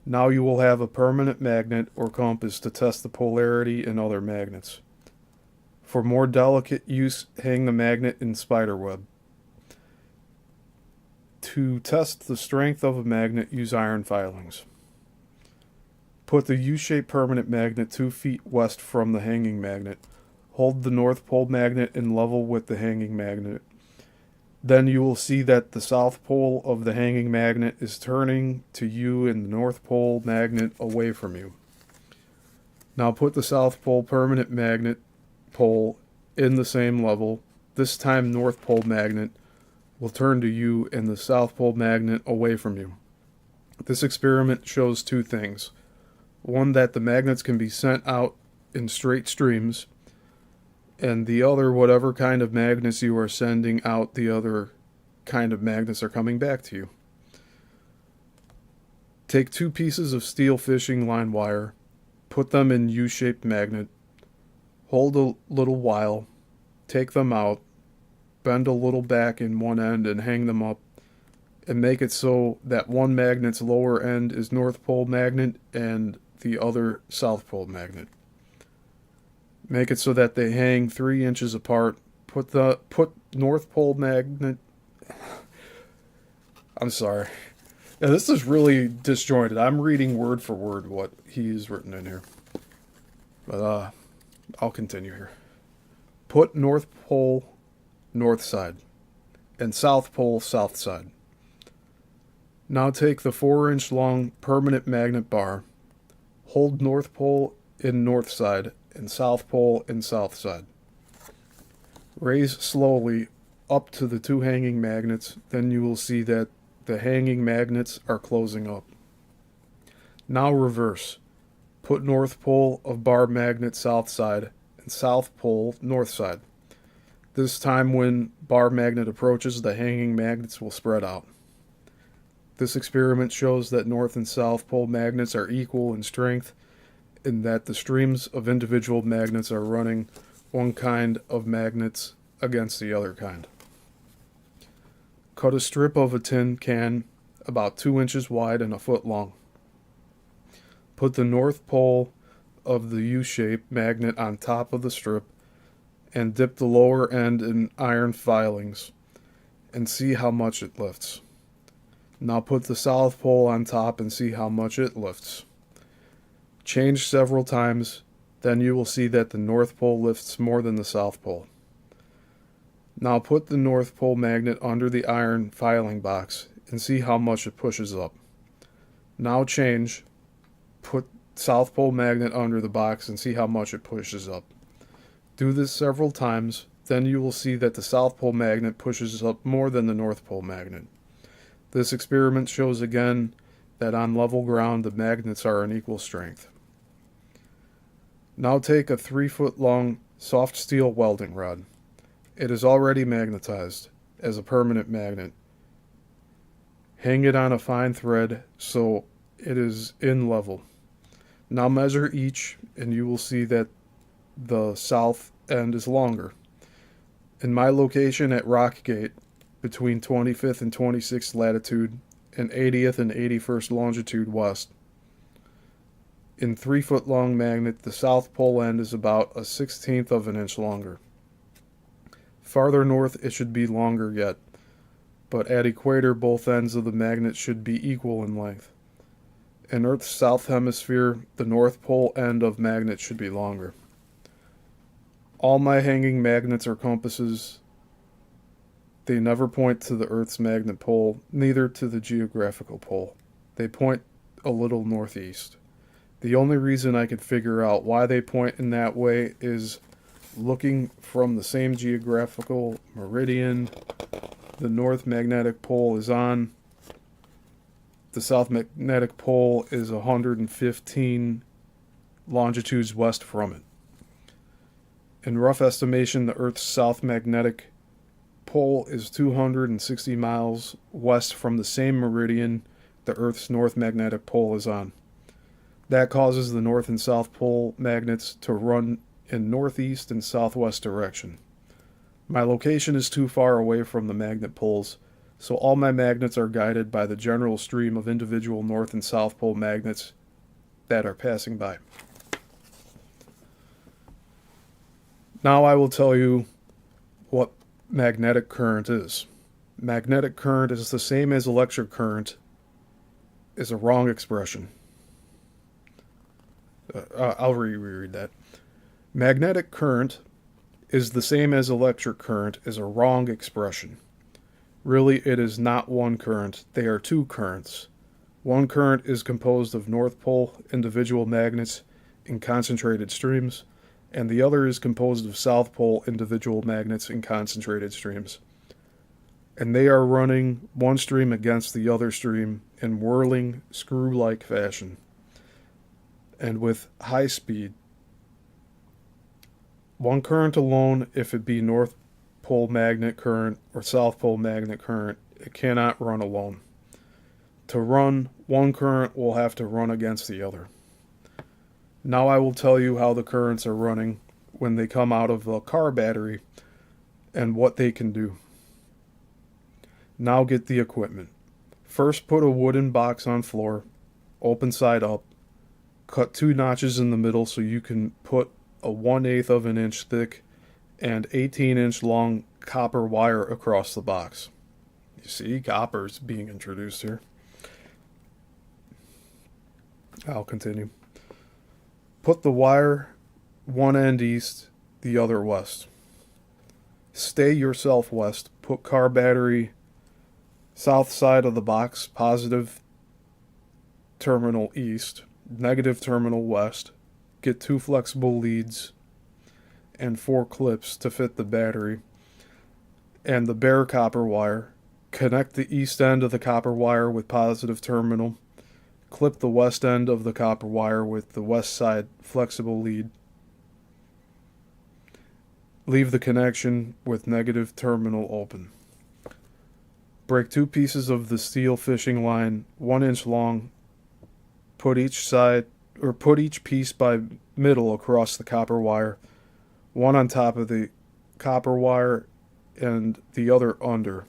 Now you will have a permanent magnet or compass to test the polarity in other magnets. For more delicate use, hang the magnet in spiderweb. To test the strength of a magnet, use iron filings. Put the U-shaped permanent magnet 2 feet west from the hanging magnet. Hold the North Pole magnet in level with the hanging magnet. Then you will see that the South Pole of the hanging magnet is turning to you and the North Pole magnet away from you. Now put the South Pole permanent magnet pole in the same level. This time North Pole magnet will turn to you and the South Pole magnet away from you. This experiment shows 2 things. One, that the magnets can be sent out in straight streams, and the other, whatever kind of magnets you are sending out, the other kind of magnets are coming back to you. Take 2 pieces of steel fishing line wire, put them in U-shaped magnet, hold a little while, take them out, bend a little back in one end and hang them up, and make it so that one magnet's lower end is North Pole magnet and the other South Pole magnet. Make it so that they hang 3 inches apart. Put North Pole magnet. I'm sorry. Yeah, this is really disjointed. I'm reading word for word what he's written in here. But I'll continue here. Put North Pole north side and South Pole south side. Now take the 4-inch long permanent magnet bar. Hold North Pole in north side and South Pole in south side. Raise slowly up to the 2 hanging magnets, then you will see that the hanging magnets are closing up. Now reverse. Put North Pole of bar magnet south side and South Pole north side. This time when bar magnet approaches, the hanging magnets will spread out. This experiment shows that north and south pole magnets are equal in strength and that the streams of individual magnets are running one kind of magnets against the other kind. Cut a strip of a tin can about 2 inches wide and a foot long. Put the north pole of the U-shaped magnet on top of the strip and dip the lower end in iron filings and see how much it lifts. Now put the south pole on top and see how much it lifts. Change several times, then you will see that the north pole lifts more than the south pole. Now put the north pole magnet under the iron filing box and see how much it pushes up. Now change, put south pole magnet under the box and see how much it pushes up. Do this several times, then you will see that the south pole magnet pushes up more than the north pole magnet. This experiment shows again that on level ground the magnets are in equal strength. Now take a 3-foot long soft steel welding rod. It is already magnetized as a permanent magnet. Hang it on a fine thread so it is in level. Now measure each and you will see that the south end is longer. In my location at Rockgate, between 25th and 26th latitude and 80th and 81st longitude west, in 3-foot long magnet, the south pole end is about a 1/16 of an inch longer. Farther north it should be longer yet, but at equator both ends of the magnet should be equal in length. In Earth's south hemisphere, the north pole end of magnet should be longer. All my hanging magnets are compasses. They never point to the Earth's magnet pole, neither to the geographical pole. They point a little northeast. The only reason I could figure out why they point in that way is looking from the same geographical meridian the north magnetic pole is on. The south magnetic pole is 115 longitudes west from it. In rough estimation, the Earth's south magnetic pole is 260 miles west from the same meridian the Earth's north magnetic pole is on. That causes the north and south pole magnets to run in northeast and southwest direction. My location is too far away from the magnet poles, so all my magnets are guided by the general stream of individual north and south pole magnets that are passing by. Now I will tell you what magnetic current is. Magnetic current is the same as electric current, is a wrong expression. I'll reread that. Magnetic current is the same as electric current is a wrong expression. Really, it is not one current. They are two currents. One current is composed of north pole individual magnets in concentrated streams, and the other is composed of south pole individual magnets in concentrated streams. And they are running one stream against the other stream in whirling, screw-like fashion, and with high speed. One current alone, if it be north pole magnet current or south pole magnet current, it cannot run alone. To run, one current will have to run against the other. Now I will tell you how the currents are running when they come out of a car battery and what they can do. Now get the equipment. First, put a wooden box on floor, open side up. Cut 2 notches in the middle so you can put a 1/8 of an inch thick and 18-inch long copper wire across the box. You see, copper is being introduced here. I'll continue. Put the wire one end east, the other west. Stay yourself west. Put car battery south side of the box, positive terminal east, negative terminal west. Get 2 flexible leads and 4 clips to fit the battery and the bare copper wire. Connect the east end of the copper wire with positive terminal. Clip the west end of the copper wire with the west side flexible lead. Leave the connection with negative terminal open. Break 2 pieces of the steel fishing line 1 inch long. Put each piece by middle across the copper wire, one on top of the copper wire and the other under.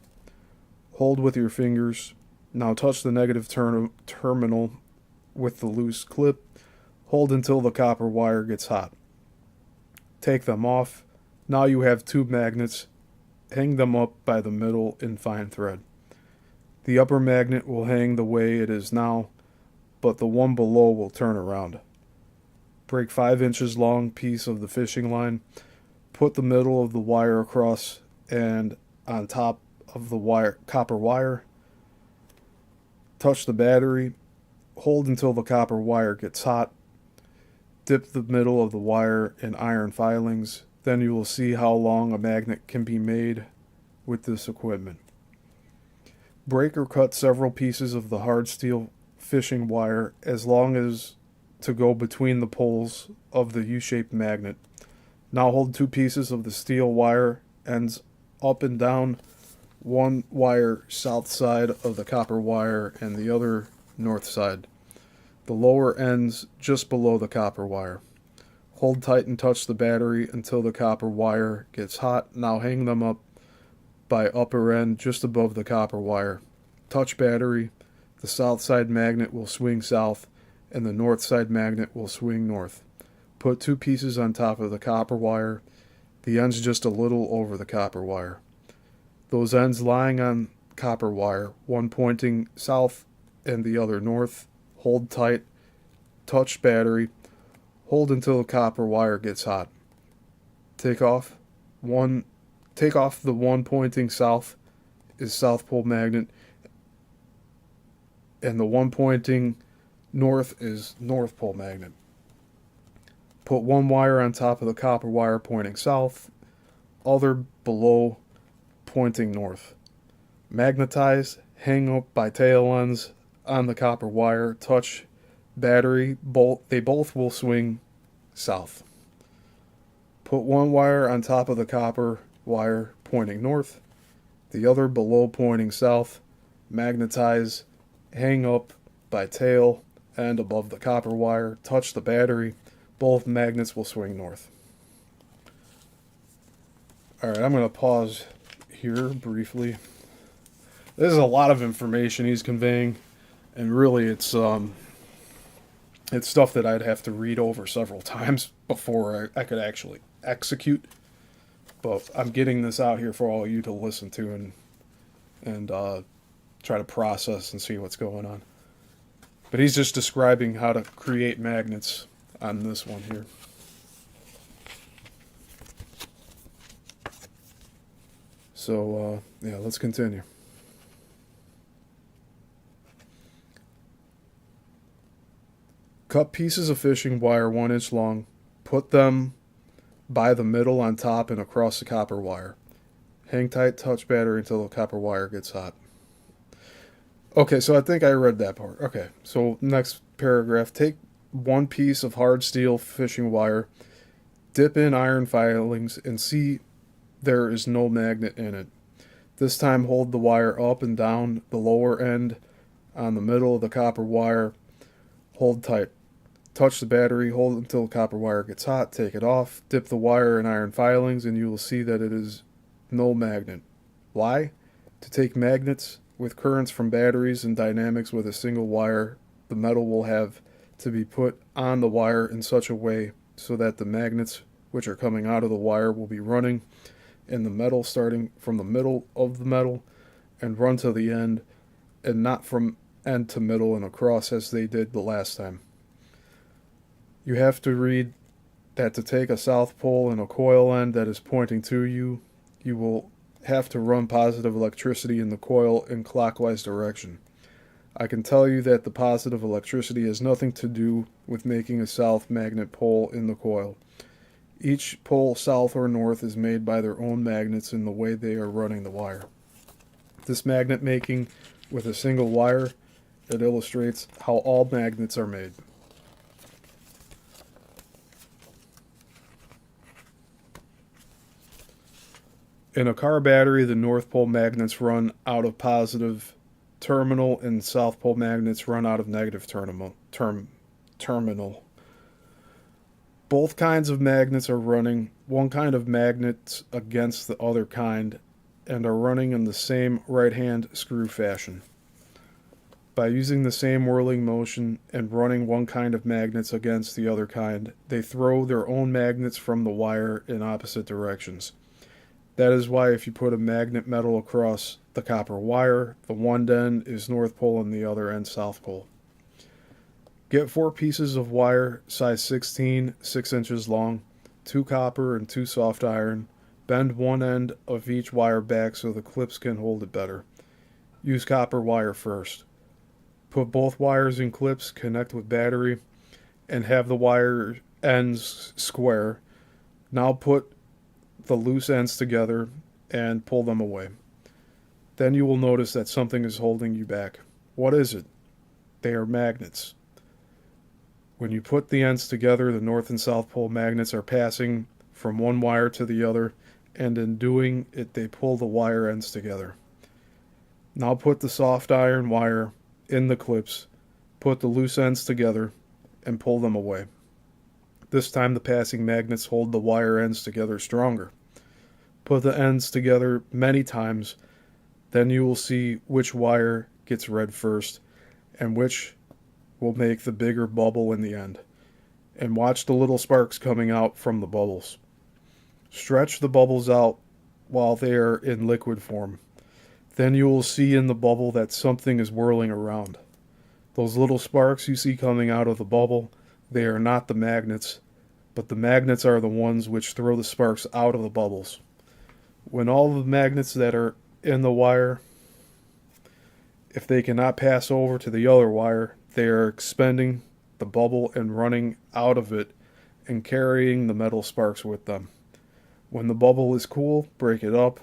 Hold with your fingers. Now touch the negative terminal with the loose clip. Hold until the copper wire gets hot. Take them off. Now you have 2 magnets. Hang them up by the middle in fine thread. The upper magnet will hang the way it is now, but the one below will turn around. Break 5 inches long piece of the fishing line. Put the middle of the wire across and on top of the copper wire. Touch the battery. Hold until the copper wire gets hot. Dip the middle of the wire in iron filings. Then you will see how long a magnet can be made with this equipment. Break or cut several pieces of the hard steel fishing wire as long as to go between the poles of the U-shaped magnet. Now hold 2 pieces of the steel wire ends up and down, one wire south side of the copper wire and the other north side. The lower ends just below the copper wire. Hold tight and touch the battery until the copper wire gets hot. Now hang them up by upper end just above the copper wire. Touch battery. The south side magnet will swing south and the north side magnet will swing north. Put 2 pieces on top of the copper wire, the ends just a little over the copper wire. Those ends lying on copper wire, one pointing south and the other north. Hold tight. Touch battery. Hold until the copper wire gets hot. Take off the one pointing south is South Pole magnet, and the one pointing north is North Pole magnet. Put one wire on top of the copper wire pointing south, other below pointing north. Magnetize, hang up by tail ends on the copper wire, touch battery, they both will swing south. Put one wire on top of the copper wire pointing north, the other below pointing south. Magnetize, hang up by tail end above the copper wire, touch the battery, both magnets will swing north. Alright, I'm going to pause here briefly. This is a lot of information he's conveying, and really it's stuff that I'd have to read over several times before I could actually execute. But I'm getting this out here for all of you to listen to and try to process and see what's going on. But he's just describing how to create magnets on this one here. So, yeah, let's continue. Cut pieces of fishing wire 1 inch long. Put them by the middle on top and across the copper wire. Hang tight, touch battery until the copper wire gets hot. Okay, so I think I read that part. Okay, so next paragraph. Take 1 piece of hard steel fishing wire, dip in iron filings, and see there is no magnet in it. This time hold the wire up and down the lower end on the middle of the copper wire. Hold tight. Touch the battery, hold until the copper wire gets hot, take it off, dip the wire in iron filings, and you will see that it is no magnet. Why? To take magnets with currents from batteries and dynamics with a single wire, the metal will have to be put on the wire in such a way so that the magnets which are coming out of the wire will be running in the metal starting from the middle of the metal and run to the end, and not from end to middle and across as they did the last time. You have to read that to take a south pole and a coil end that is pointing to you, you will have to run positive electricity in the coil in clockwise direction. I can tell you that the positive electricity has nothing to do with making a south magnet pole in the coil. Each pole, south or north, is made by their own magnets in the way they are running the wire. This magnet making with a single wire, it illustrates how all magnets are made. In a car battery, the North Pole magnets run out of positive terminal and South Pole magnets run out of negative terminal. Both kinds of magnets are running one kind of magnets against the other kind and are running in the same right-hand screw fashion. By using the same whirling motion and running one kind of magnets against the other kind, they throw their own magnets from the wire in opposite directions. That is why if you put a magnet metal across the copper wire, the one end is North Pole and the other end South Pole. Get 4 pieces of wire, size 16, 6 inches long, 2 copper and 2 soft iron. Bend one end of each wire back so the clips can hold it better. Use copper wire first. Put both wires in clips, connect with battery, and have the wire ends square. Now put the loose ends together and pull them away. Then you will notice that something is holding you back. What is it? They are magnets. When you put the ends together, the North and South Pole magnets are passing from one wire to the other, and in doing it, they pull the wire ends together. Now put the soft iron wire in the clips, put the loose ends together, and pull them away. This time the passing magnets hold the wire ends together stronger. Put the ends together many times, then you will see which wire gets red first, and which will make the bigger bubble in the end. And watch the little sparks coming out from the bubbles. Stretch the bubbles out while they are in liquid form. Then you will see in the bubble that something is whirling around. Those little sparks you see coming out of the bubble, they are not the magnets, but the magnets are the ones which throw the sparks out of the bubbles. When all the magnets that are in the wire, if they cannot pass over to the other wire, they are expending the bubble and running out of it and carrying the metal sparks with them. When the bubble is cool, break it up,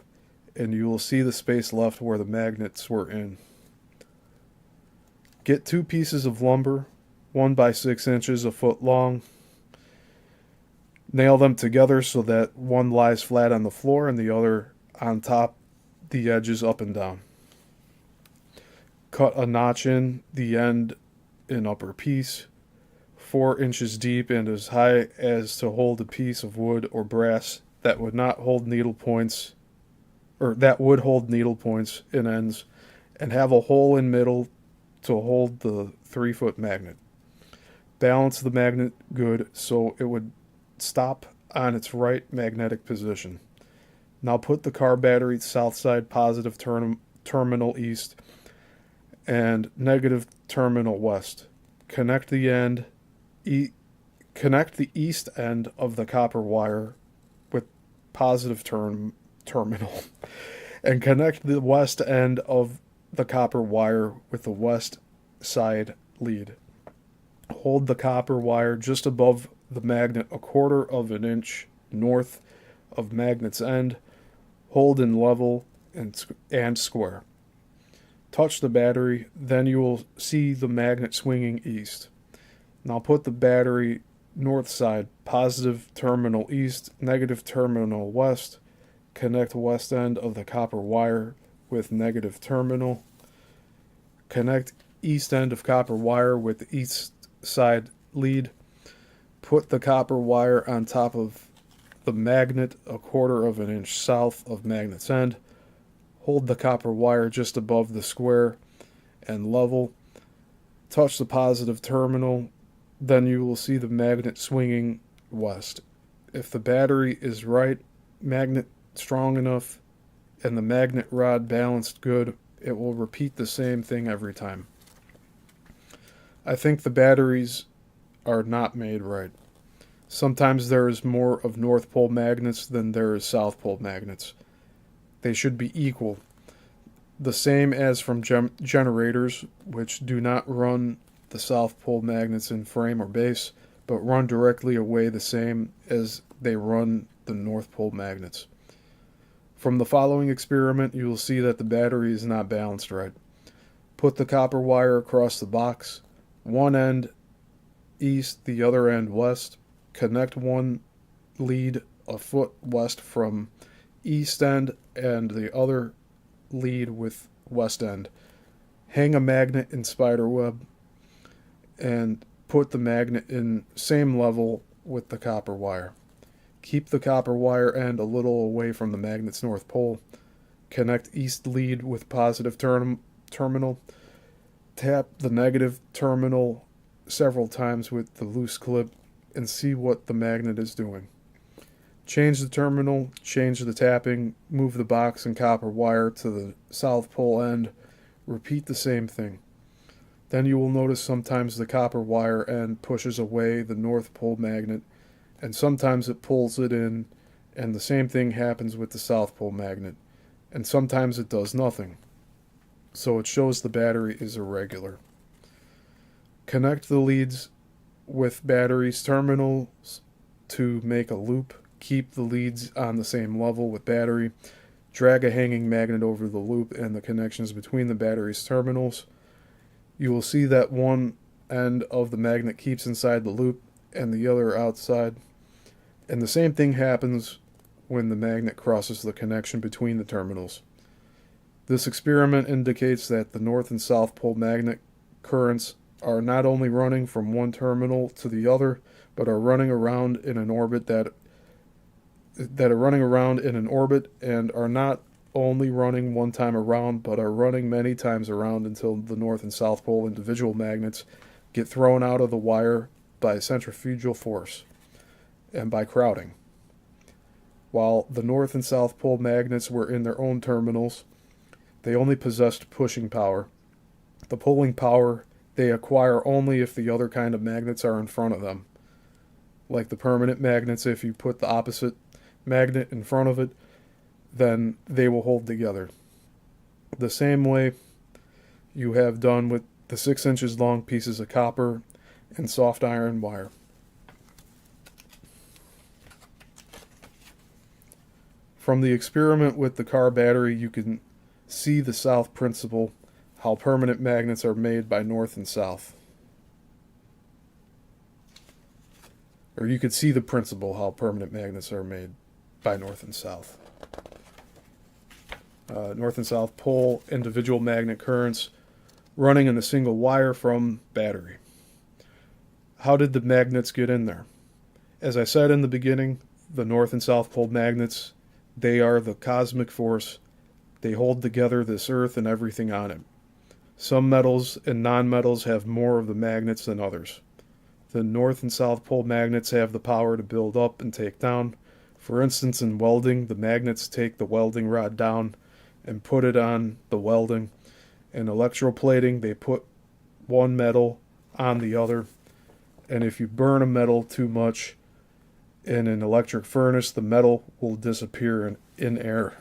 and you will see the space left where the magnets were in. Get 2 pieces of lumber, 1 by 6 inches, a foot long. Nail them together so that one lies flat on the floor and the other on top, the edges up and down. Cut a notch in the end in upper piece, 4 inches deep and as high as to hold a piece of wood or brass that would hold needle points in ends, and have a hole in middle to hold the 3-foot magnet. Balance the magnet good so it would stop on its right magnetic position. Now put the car battery south side positive terminal east and negative terminal west. Connect the east end of the copper wire with positive terminal and connect the west end of the copper wire with the west side lead. Hold the copper wire just above the magnet 1/4 of an inch north of magnet's end. Hold in level and square. Touch the battery, then you will see the magnet swinging east. Now put the battery north side, positive terminal east, negative terminal west. Connect west end of the copper wire with negative terminal. Connect east end of copper wire with the east side lead. Put the copper wire on top of the magnet 1/4 of an inch south of magnet's end. Hold the copper wire just above the square and level. Touch the positive terminal, then you will see the magnet swinging west. If the battery is right, magnet strong enough, and the magnet rod balanced good, it will repeat the same thing every time. I think the batteries are not made right. Sometimes there is more of North Pole magnets than there is South Pole magnets. They should be equal. The same as from generators, which do not run the South Pole magnets in frame or base, but run directly away the same as they run the North Pole magnets. From the following experiment, you will see that the battery is not balanced right. Put the copper wire across the box, one end east, the other end west. Connect one lead a foot west from east end and the other lead with west end. Hang a magnet in spider web and put the magnet in same level with the copper wire. Keep the copper wire end a little away from the magnet's north pole. Connect east lead with positive terminal. Tap the negative terminal several times with the loose clip and see what the magnet is doing. Change the terminal, change the tapping, move the box and copper wire to the south pole end. Repeat the same thing. Then you will notice sometimes the copper wire end pushes away the north pole magnet, and sometimes it pulls it in, and the same thing happens with the south pole magnet, and sometimes it does nothing. So it shows the battery is irregular. Connect the leads with batteries terminals to make a loop. Keep the leads on the same level with battery. Drag a hanging magnet over the loop and the connections between the battery's terminals. You will see that one end of the magnet keeps inside the loop and the other outside. And the same thing happens when the magnet crosses the connection between the terminals. This experiment indicates that the north and south pole magnet currents are not only running from one terminal to the other, but are running around in an orbit and are not only running one time around, but are running many times around until the north and south pole individual magnets get thrown out of the wire by centrifugal force and by crowding. While the north and south pole magnets were in their own terminals, they only possessed pushing power. The pulling power they acquire only if the other kind of magnets are in front of them. Like the permanent magnets, if you put the opposite magnet in front of it, then they will hold together. The same way you have done with the 6 inches long pieces of copper and soft iron wire. From the experiment with the car battery, you can see the south principle, how permanent magnets are made by north and south. Or you could see the principle, how permanent magnets are made by north and south. North and south pole individual magnet currents running in a single wire from battery. How did the magnets get in there? As I said in the beginning, the north and south pole magnets, they are the cosmic force. They hold together this earth and everything on it. Some metals and non-metals have more of the magnets than others. The north and south pole magnets have the power to build up and take down. For instance, in welding, the magnets take the welding rod down and put it on the welding. In electroplating, they put one metal on the other. And if you burn a metal too much in an electric furnace, the metal will disappear in air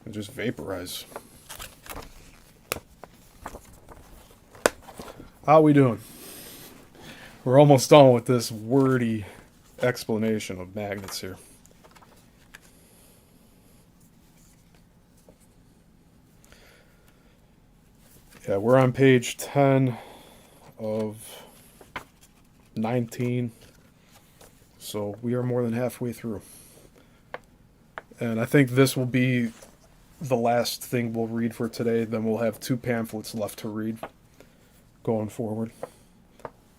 and just vaporize. How we doing? We're almost done with this wordy explanation of magnets here. Yeah, we're on page 10 of 19, so we are more than halfway through. And I think this will be the last thing we'll read for today. Then we'll have 2 pamphlets left to read going forward.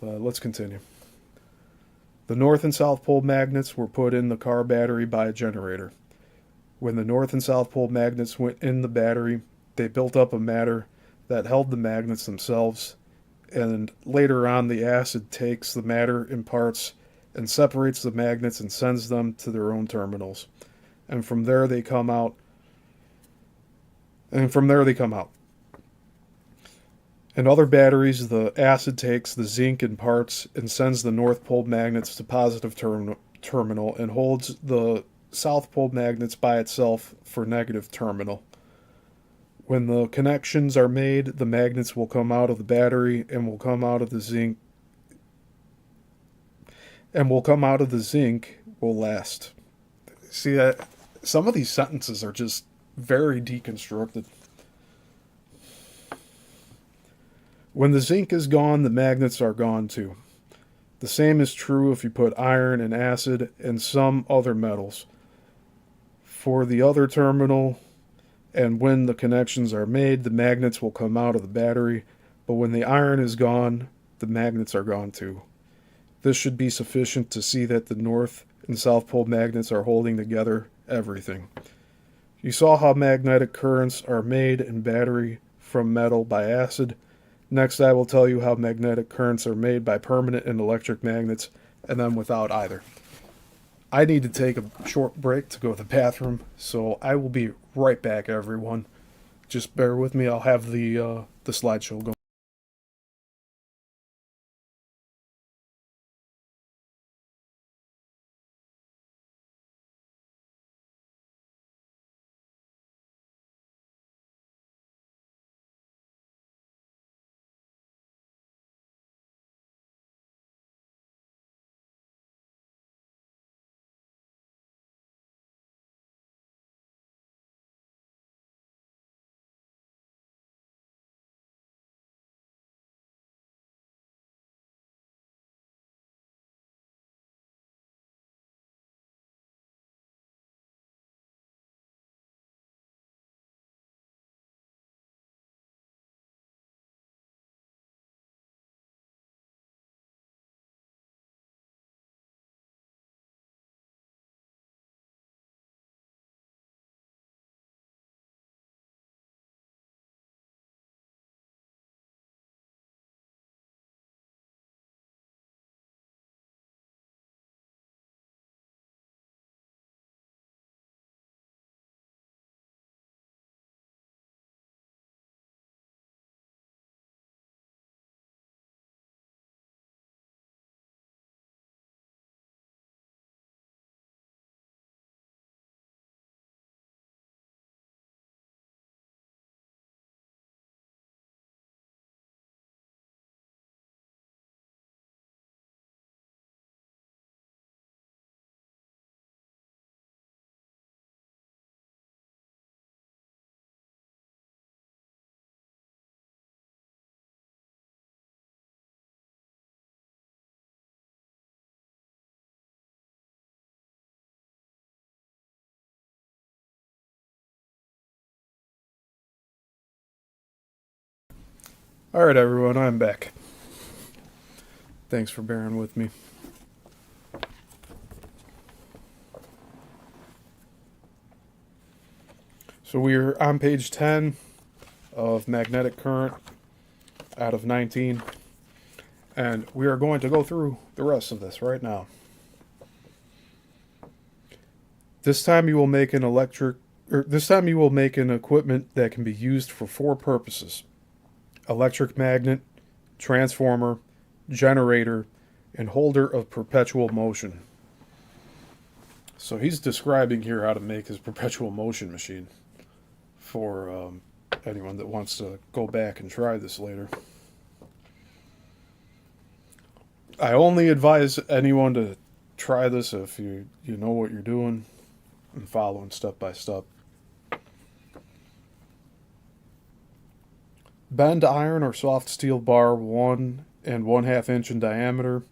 Let's continue. The north and south pole magnets were put in the car battery by a generator. When the north and south pole magnets went in the battery, they built up a matter that held the magnets themselves, and later on the acid takes the matter in parts and separates the magnets and sends them to their own terminals. And from there they come out. In other batteries, the acid takes the zinc in parts and sends the north pole magnets to positive terminal and holds the south pole magnets by itself for negative terminal. When the connections are made, the magnets will come out of the battery and will come out of the zinc will last. See, that some of these sentences are just very deconstructed. When the zinc is gone, the magnets are gone too. The same is true if you put iron and acid and some other metals. for the other terminal, and when the connections are made, the magnets will come out of the battery, but when the iron is gone, the magnets are gone too. This should be sufficient to see that the north and south pole magnets are holding together everything. You saw how magnetic currents are made in battery from metal by acid. Next, I will tell you how magnetic currents are made by permanent and electric magnets, and then without either. I need to take a short break to go to the bathroom, so I will be right back, everyone. Just bear with me. I'll have the slideshow going. Alright, everyone, I'm back. Thanks for bearing with me. So we're on page 10 of magnetic current out of 19, and we are going to go through the rest of this right now. This time you will make an equipment that can be used for 4 purposes: electric magnet, transformer, generator, and holder of perpetual motion. So he's describing here how to make his perpetual motion machine for anyone that wants to go back and try this later. I only advise anyone to try this if you know what you're doing and following step by step. Bend iron or soft steel bar 1 1/2 inch in diameter.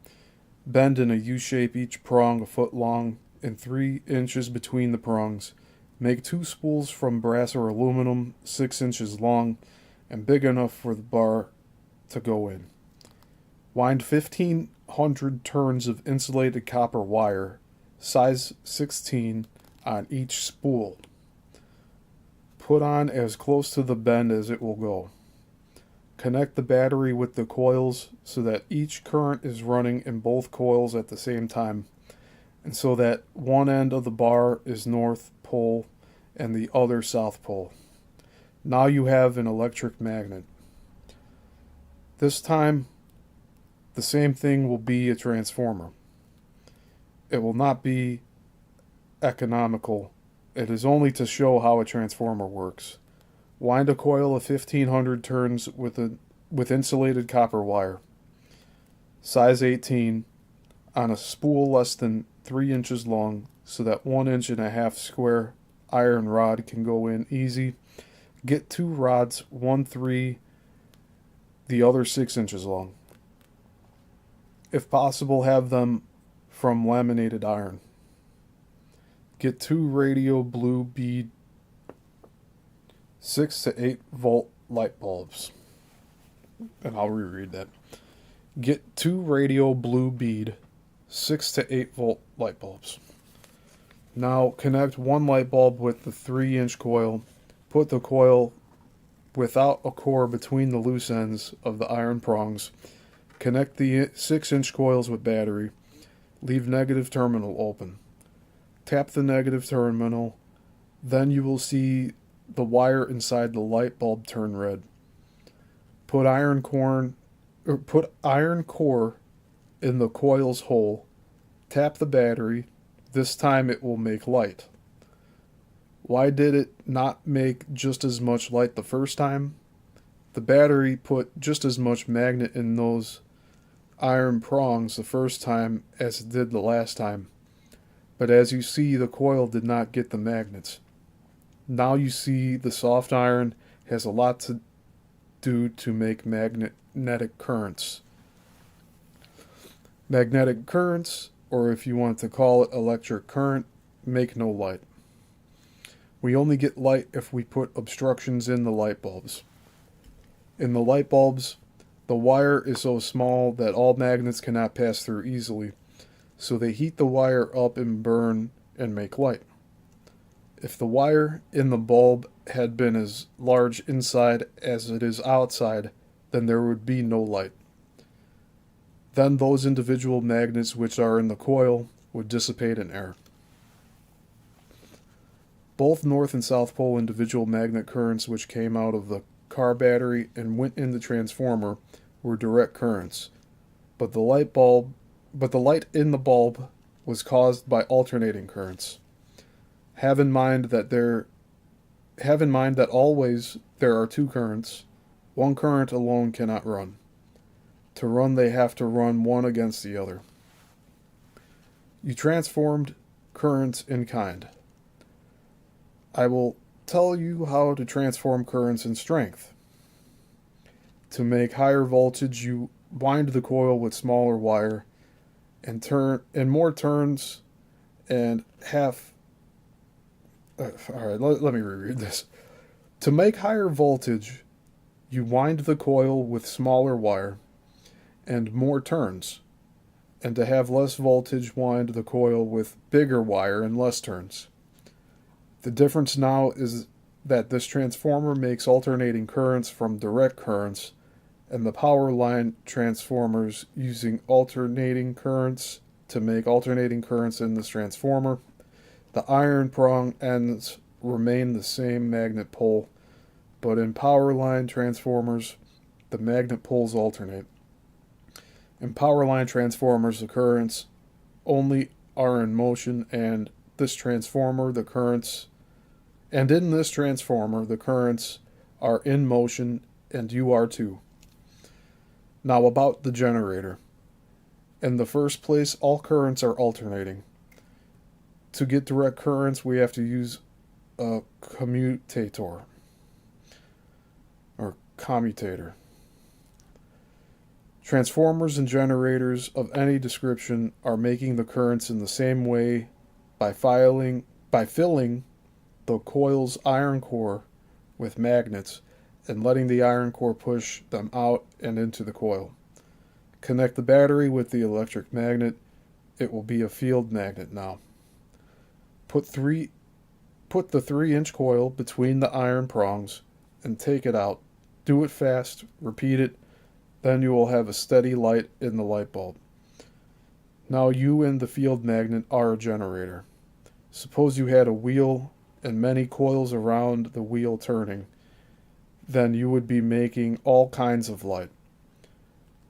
Bend in a U shape, each prong a foot long and 3 inches between the prongs. Make 2 spools from brass or aluminum 6 inches long and big enough for the bar to go in. Wind 1,500 turns of insulated copper wire, size 16, on each spool. Put on as close to the bend as it will go. Connect the battery with the coils so that each current is running in both coils at the same time, and so that one end of the bar is north pole and the other south pole. Now you have an electric magnet. This time, the same thing will be a transformer. It will not be economical. It is only to show how a transformer works. Wind a coil of 1,500 turns with insulated copper wire, size 18, on a spool less than 3 inches long, so that 1.5 inch square iron rod can go in easy. Get 2 rods, one 3, the other 6 inches long. If possible, have them from laminated iron. Get 2 radio blue bead 6 to 8 volt light bulbs. And I'll reread that. Get 2 radio blue bead 6 to 8 volt light bulbs. Now connect 1 light bulb with the 3-inch coil. Put the coil without a core between the loose ends of the iron prongs. Connect the 6-inch coils with battery. Leave negative terminal open. Tap the negative terminal. Then you will see the wire inside the light bulb turn red. Put iron core in the coil's hole. Tap the battery. This time it will make light. Why did it not make just as much light the first time? The battery put just as much magnet in those iron prongs the first time as it did the last time. But as you see, the coil did not get the magnets. Now you see the soft iron has a lot to do to make magnetic currents. Magnetic currents, or if you want to call it electric current, make no light. We only get light if we put obstructions in the light bulbs. In the light bulbs, the wire is so small that all magnets cannot pass through easily, so they heat the wire up and burn and make light. If the wire in the bulb had been as large inside as it is outside, then there would be no light. Then those individual magnets which are in the coil would dissipate in air. Both north and south pole individual magnet currents which came out of the car battery and went in the transformer were direct currents, but the light in the bulb was caused by alternating currents. Have in mind that always there are 2 currents. One current alone cannot run. To run, they have to run one against the other. You transformed currents in kind. I will tell you how to transform currents in strength. To make higher voltage, you wind the coil with smaller wire and more turns and half. Alright, let me reread this. To make higher voltage, you wind the coil with smaller wire and more turns. And to have less voltage, wind the coil with bigger wire and less turns. The difference now is that this transformer makes alternating currents from direct currents, and the power line transformers using alternating currents to make alternating currents in this transformer. The iron prong ends remain the same magnet pole, but in power line transformers, the magnet poles alternate. In power line transformers, the currents only are in motion, and in this transformer, the currents are in motion, and you are too. Now about the generator. In the first place, all currents are alternating. To get direct currents, we have to use a commutator. Transformers and generators of any description are making the currents in the same way by filling the coil's iron core with magnets and letting the iron core push them out and into the coil. Connect the battery with the electric magnet. It will be a field magnet now. Put the 3-inch coil between the iron prongs and take it out. Do it fast, repeat it, then you will have a steady light in the light bulb. Now you and the field magnet are a generator. Suppose you had a wheel and many coils around the wheel turning. Then you would be making all kinds of light.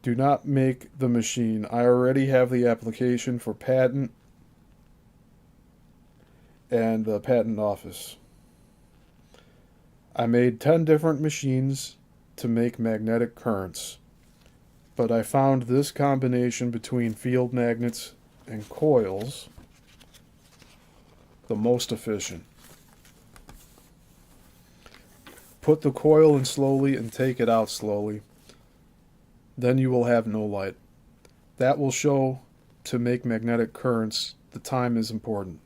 Do not make the machine. I already have the application for patent and the patent office. I made 10 different machines to make magnetic currents, but I found this combination between field magnets and coils the most efficient. Put the coil in slowly and take it out slowly. Then you will have no light. That will show to make magnetic currents the time is important.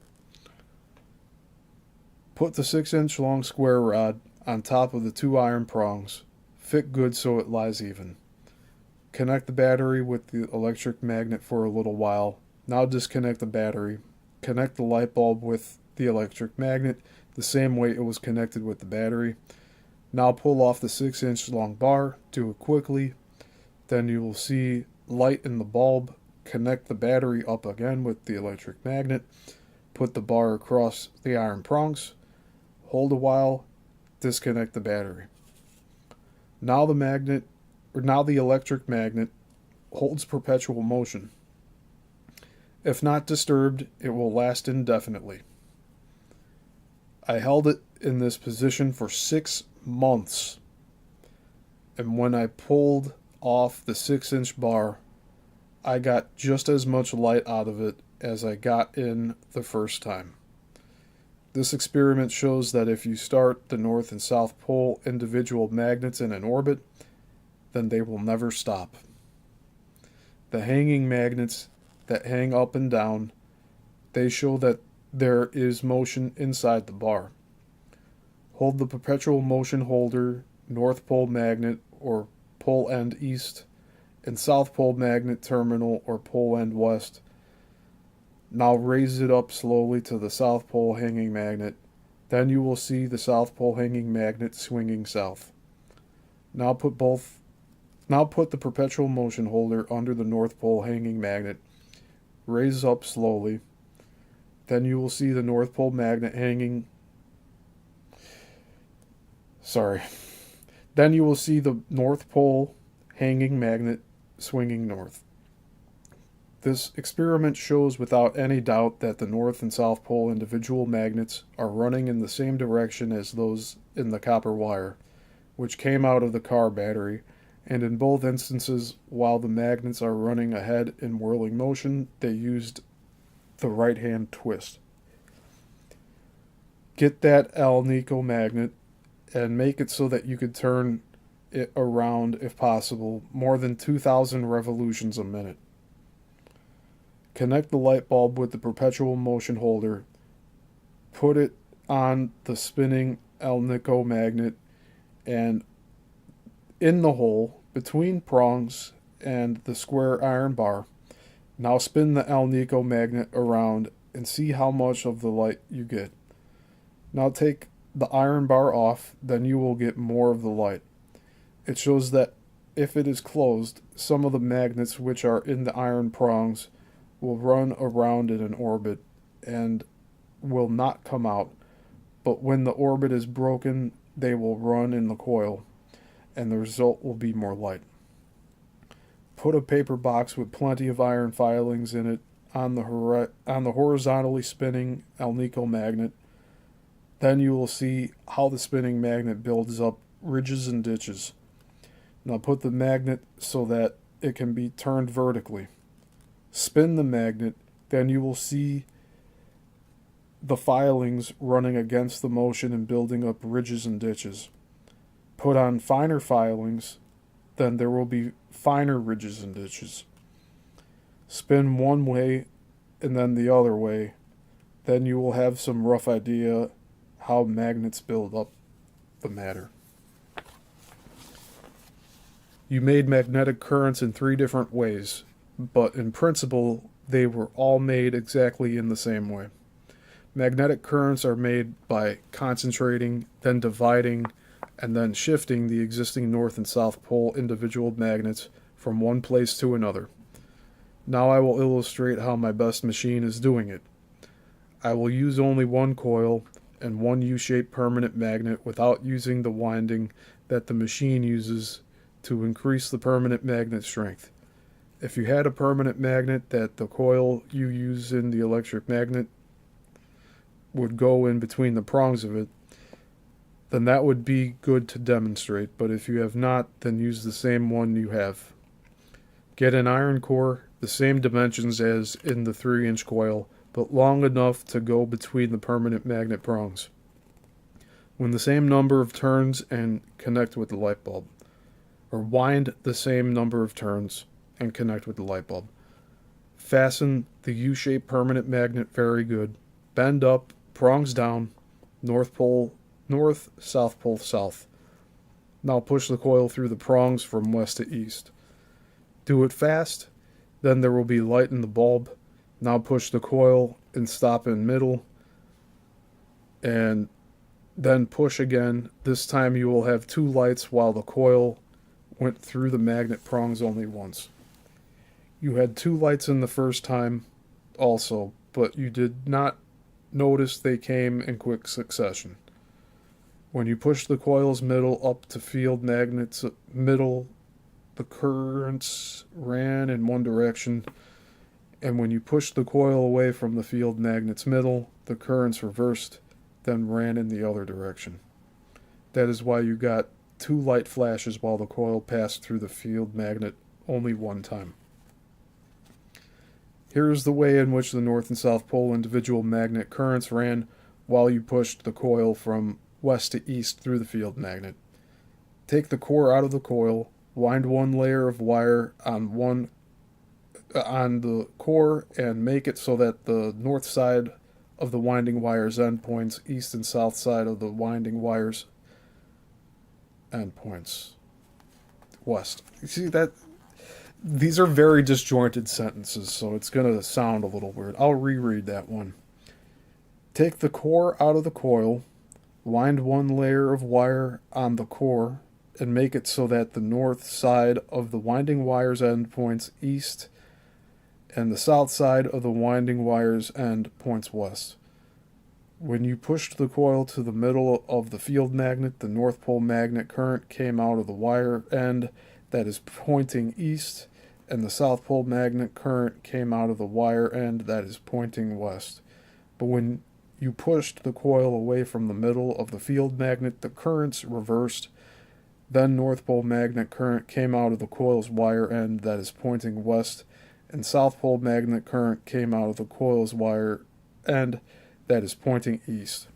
Put the 6-inch long square rod on top of the 2 iron prongs. Fit good so it lies even. Connect the battery with the electric magnet for a little while. Now disconnect the battery. Connect the light bulb with the electric magnet the same way it was connected with the battery. Now pull off the 6-inch long bar. Do it quickly. Then you will see light in the bulb. Connect the battery up again with the electric magnet. Put the bar across the iron prongs. Hold a while. Disconnect the battery. Now the electric magnet holds perpetual motion. If not disturbed, it will last indefinitely. I held it in this position for 6 months. And when I pulled off the 6-inch bar, I got just as much light out of it as I got in the first time. This experiment shows that if you start the North and South Pole individual magnets in an orbit, then they will never stop. The hanging magnets that hang up and down, they show that there is motion inside the bar. Hold the perpetual motion holder, North Pole magnet or pole end east, and South Pole magnet terminal or pole end west. Now raise it up slowly to the South Pole hanging magnet. Then you will see the South Pole hanging magnet swinging south. Now put the perpetual motion holder under the North Pole hanging magnet. Raise up slowly. Then you will see the North Pole magnet hanging. Then you will see the North Pole hanging magnet swinging north. This experiment shows without any doubt that the North and South Pole individual magnets are running in the same direction as those in the copper wire, which came out of the car battery, and in both instances, while the magnets are running ahead in whirling motion, they used the right-hand twist. Get that Alnico magnet and make it so that you could turn it around, if possible, more than 2,000 revolutions a minute. Connect the light bulb with the perpetual motion holder. Put it on the spinning Alnico magnet and in the hole between prongs and the square iron bar. Now spin the Alnico magnet around and see how much of the light you get. Now take the iron bar off, then you will get more of the light. It shows that if it is closed, some of the magnets which are in the iron prongs will run around in an orbit and will not come out, but when the orbit is broken, they will run in the coil, and the result will be more light. Put a paper box with plenty of iron filings in it on the horizontally spinning Alnico magnet. Then you will see how the spinning magnet builds up ridges and ditches. Now put the magnet so that it can be turned vertically. Spin the magnet, then you will see the filings running against the motion and building up ridges and ditches. Put on finer filings, then there will be finer ridges and ditches. Spin one way and then the other way, then you will have some rough idea how magnets build up the matter. You made magnetic currents in 3 different ways, but in principle, they were all made exactly in the same way. Magnetic currents are made by concentrating, then dividing, and then shifting the existing North and South Pole individual magnets from one place to another. Now I will illustrate how my best machine is doing it. I will use only one coil and one U-shaped permanent magnet without using the winding that the machine uses to increase the permanent magnet strength. If you had a permanent magnet that the coil you use in the electric magnet would go in between the prongs of it, then that would be good to demonstrate, but if you have not, then use the same one you have. Get an iron core, the same dimensions as in the 3-inch coil, but long enough to go between the permanent magnet prongs. When the same number of turns and connect with the light bulb. Or wind the same number of turns and connect with the light bulb. Fasten the U-shaped permanent magnet very good. Bend up, prongs down, North pole north, south pole south. Now push the coil through the prongs from west to east. Do it fast, then there will be light in the bulb. Now push the coil and stop in middle, and then push again. This time you will have two lights while the coil went through the magnet prongs only once. You had two lights in the first time also, but you did not notice they came in quick succession. When you push the coil's middle up to field magnets middle, the currents ran in one direction, and when you pushed the coil away from the field magnet's middle, the currents reversed, then ran in the other direction. That is why you got two light flashes while the coil passed through the field magnet only one time. Here is the way in which the north and south pole individual magnet currents ran while you pushed the coil from west to east through the field magnet. Take the core out of the coil, wind one layer of wire on the core, and make it so that the north side of the winding wire's end points east and south side of the winding wire's end points west. You see that? These are very disjointed sentences, so it's going to sound a little weird. I'll reread that one. Take the core out of the coil, wind one layer of wire on the core, and make it so that the north side of the winding wire's end points east and the south side of the winding wire's end points west. When you pushed the coil to the middle of the field magnet, the north pole magnet current came out of the wire end that is pointing east, and the south pole magnet current came out of the wire end that is pointing west. But when you pushed the coil away from the middle of the field magnet, the currents reversed. Then north pole magnet current came out of the coil's wire end that is pointing west, and south pole magnet current came out of the coil's wire end that is pointing east.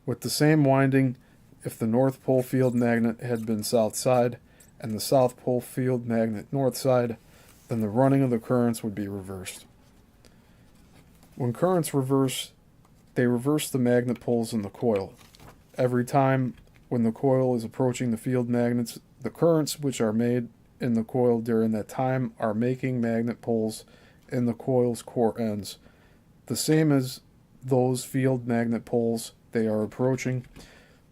With the same winding, if the north pole field magnet had been south side and the south pole field magnet north side, then the running of the currents would be reversed. When currents reverse, they reverse the magnet poles in the coil. Every time when the coil is approaching the field magnets, the currents which are made in the coil during that time are making magnet poles in the coil's core ends, the same as those field magnet poles they are approaching,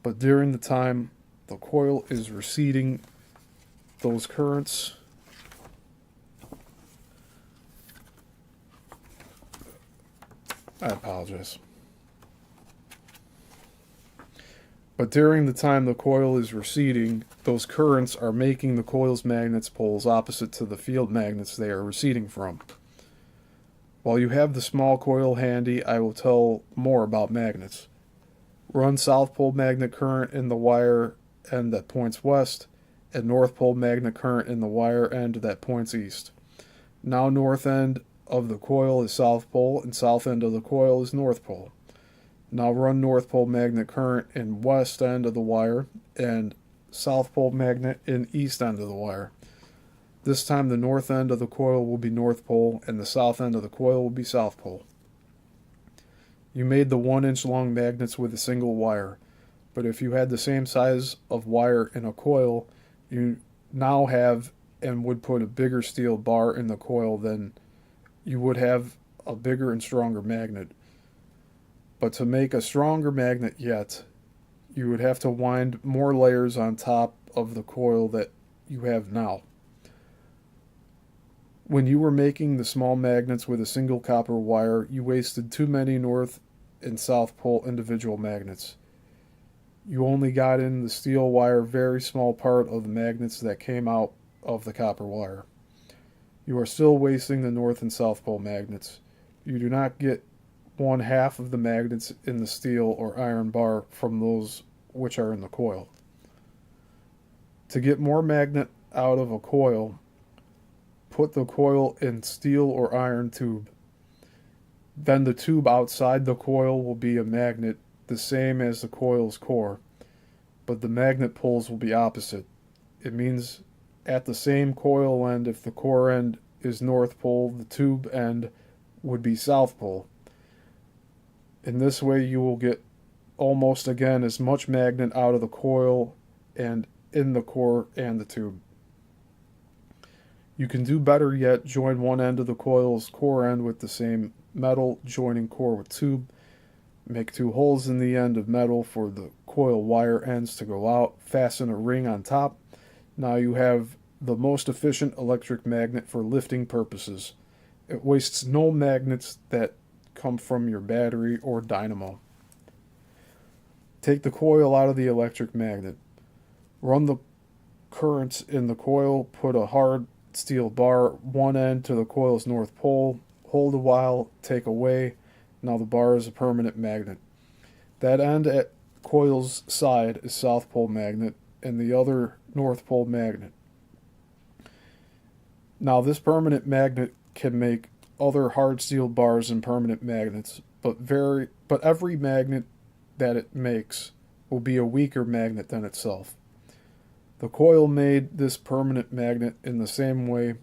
but during the time the coil is receding, those currents I apologize. But during the time the coil is receding, those currents are making the coil's magnets poles opposite to the field magnets they are receding from. While you have the small coil handy, I will tell more about magnets. Run south pole magnet current in the wire end that points west, and north pole magnet current in the wire end that points east. Now north end of the coil is south pole, and south end of the coil is north pole. Now run north pole magnet current in west end of the wire and south pole magnet in east end of the wire. This time the north end of the coil will be north pole and the south end of the coil will be south pole. You made the 1-inch long magnets with a single wire, but if you had the same size of wire in a coil, you now have and would put a bigger steel bar in the coil, then you would have a bigger and stronger magnet. But to make a stronger magnet yet, you would have to wind more layers on top of the coil that you have now. When you were making the small magnets with a single copper wire, you wasted too many north and south pole individual magnets. You only got in the steel wire very small part of the magnets that came out of the copper wire. You are still wasting the north and south pole magnets. You do not get 1/2 of the magnets in the steel or iron bar from those which are in the coil. To get more magnet out of a coil, put the coil in steel or iron tube. Then the tube outside the coil will be a magnet, the same as the coil's core, but the magnet poles will be opposite. It means at the same coil end, if the core end is north pole, the tube end would be south pole. In this way you will get almost again as much magnet out of the coil and in the core and the tube. You can do better yet, join one end of the coil's core end with the same metal, joining core with tube. Make 2 holes in the end of metal for the coil wire ends to go out. Fasten a ring on top. Now you have the most efficient electric magnet for lifting purposes. It wastes no magnets that come from your battery or dynamo. Take the coil out of the electric magnet. Run the currents in the coil. Put a hard steel bar, one end to the coil's north pole. Hold a while, take away. Now the bar is a permanent magnet. That end at coil's side is south pole magnet and the other north pole magnet. Now this permanent magnet can make other hard steel bars and permanent magnets, but every magnet that it makes will be a weaker magnet than itself. The coil made this permanent magnet in the same way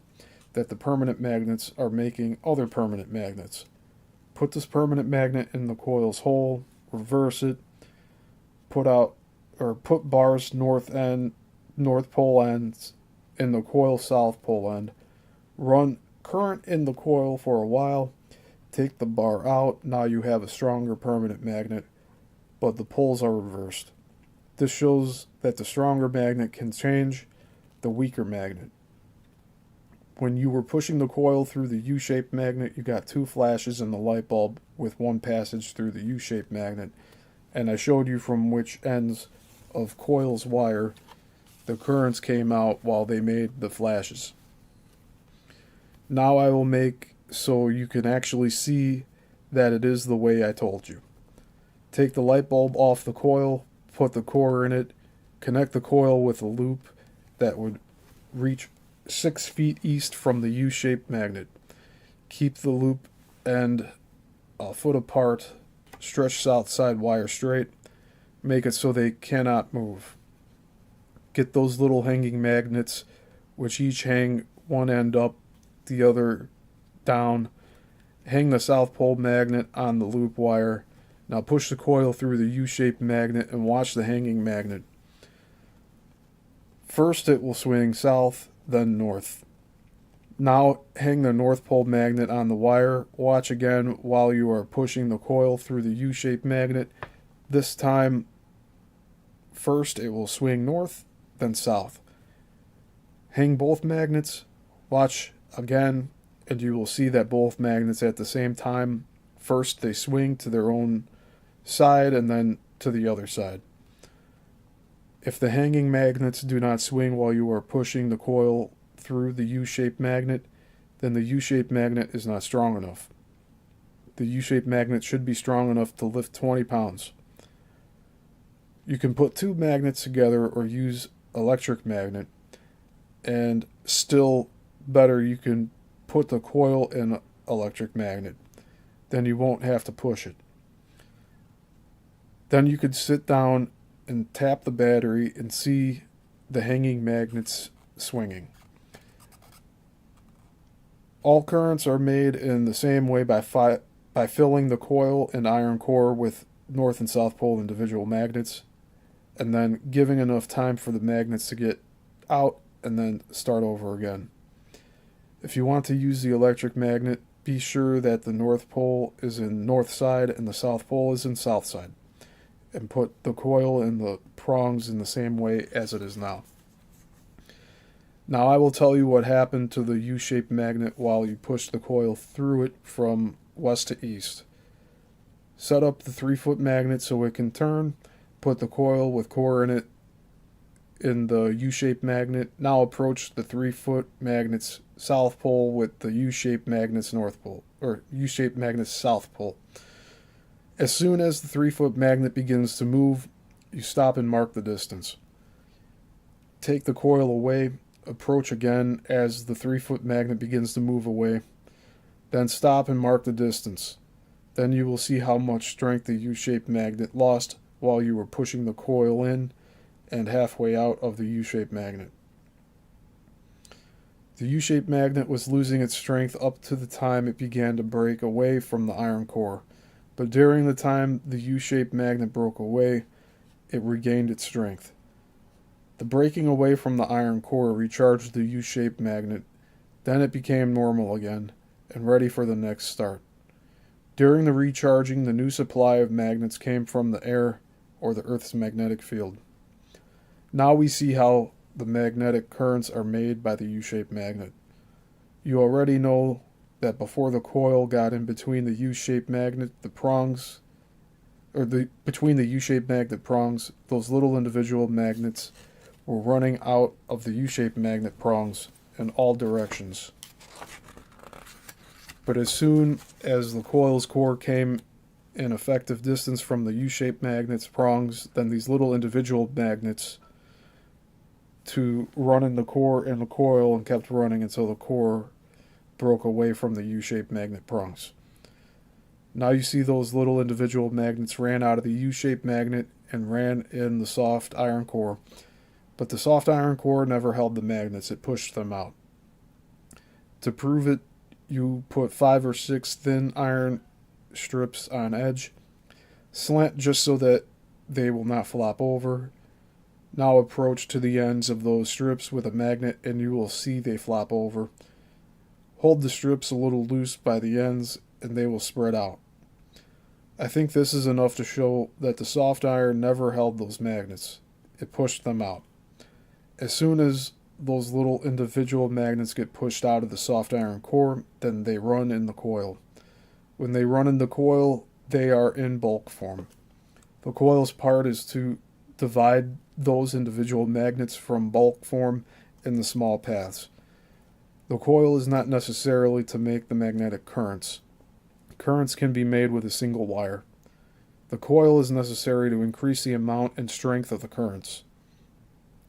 that the permanent magnets are making other permanent magnets. Put this permanent magnet in the coil's hole, reverse it, put bars north pole ends in the coil south pole end. Run current in the coil for a while, take the bar out. Now you have a stronger permanent magnet, but the poles are reversed. This shows that the stronger magnet can change the weaker magnet. When you were pushing the coil through the U-shaped magnet, you got 2 flashes in the light bulb with 1 passage through the U-shaped magnet, and I showed you from which ends of coil's wire the currents came out while they made the flashes. Now I will make so you can actually see that it is the way I told you. Take the light bulb off the coil, put the core in it, connect the coil with a loop that would reach 6 feet east from the U-shaped magnet. Keep the loop end a foot apart, stretch south side wire straight, make it so they cannot move. Get those little hanging magnets, which each hang one end up, the other down. Hang the south pole magnet on the loop wire. Now push the coil through the U-shaped magnet and watch the hanging magnet. First it will swing south, then north. Now hang the north pole magnet on the wire. Watch again while you are pushing the coil through the U-shaped magnet. This time, first it will swing north, then south. Hang both magnets. Watch again, and you will see that both magnets at the same time, first they swing to their own side and then to the other side. If the hanging magnets do not swing while you are pushing the coil through the U-shaped magnet, then the U-shaped magnet is not strong enough. The U-shaped magnet should be strong enough to lift 20 pounds. You can put 2 magnets together or use electric magnet, and still better you can put the coil in electric magnet. Then you won't have to push it. Then you could sit down and tap the battery and see the hanging magnets swinging. All currents are made in the same way by filling the coil and iron core with north and south pole individual magnets, and then giving enough time for the magnets to get out and then start over again. If you want to use the electric magnet, be sure that the north pole is in north side and the south pole is in south side, and put the coil and the prongs in the same way as it is now. Now I will tell you what happened to the U-shaped magnet while you push the coil through it from west to east. Set up the 3-foot magnet so it can turn. Put the coil with core in it in the U-shaped magnet. Now approach the 3-foot magnet's south pole with the U-shaped magnet's north pole, or U-shaped magnet's south pole. As soon as the 3-foot magnet begins to move, you stop and mark the distance. Take the coil away, approach again as the 3-foot magnet begins to move away. Then stop and mark the distance. Then you will see how much strength the U-shaped magnet lost while you were pushing the coil in and halfway out of the U-shaped magnet. The U-shaped magnet was losing its strength up to the time it began to break away from the iron core. But during the time the U-shaped magnet broke away, it regained its strength. The breaking away from the iron core recharged the U-shaped magnet, then it became normal again, and ready for the next start. During the recharging, the new supply of magnets came from the air or the Earth's magnetic field. Now we see how the magnetic currents are made by the U-shaped magnet. You already know that before the coil got in between the U-shaped magnet, between the U-shaped magnet prongs, those little individual magnets were running out of the U-shaped magnet prongs in all directions. But as soon as the coil's core came in effective distance from the U-shaped magnet's prongs, then these little individual magnets to run in the core and the coil and kept running until the core broke away from the U-shaped magnet prongs. Now you see those little individual magnets ran out of the U-shaped magnet and ran in the soft iron core. But the soft iron core never held the magnets, it pushed them out. To prove it, you put 5 or 6 thin iron strips on edge, slant just so that they will not flop over. Now approach to the ends of those strips with a magnet and you will see they flop over. Hold the strips a little loose by the ends and they will spread out. I think this is enough to show that the soft iron never held those magnets. It pushed them out. As soon as those little individual magnets get pushed out of the soft iron core, then they run in the coil. When they run in the coil, they are in bulk form. The coil's part is to divide those individual magnets from bulk form in the small paths. The coil is not necessarily to make the magnetic currents. Currents can be made with a single wire. The coil is necessary to increase the amount and strength of the currents.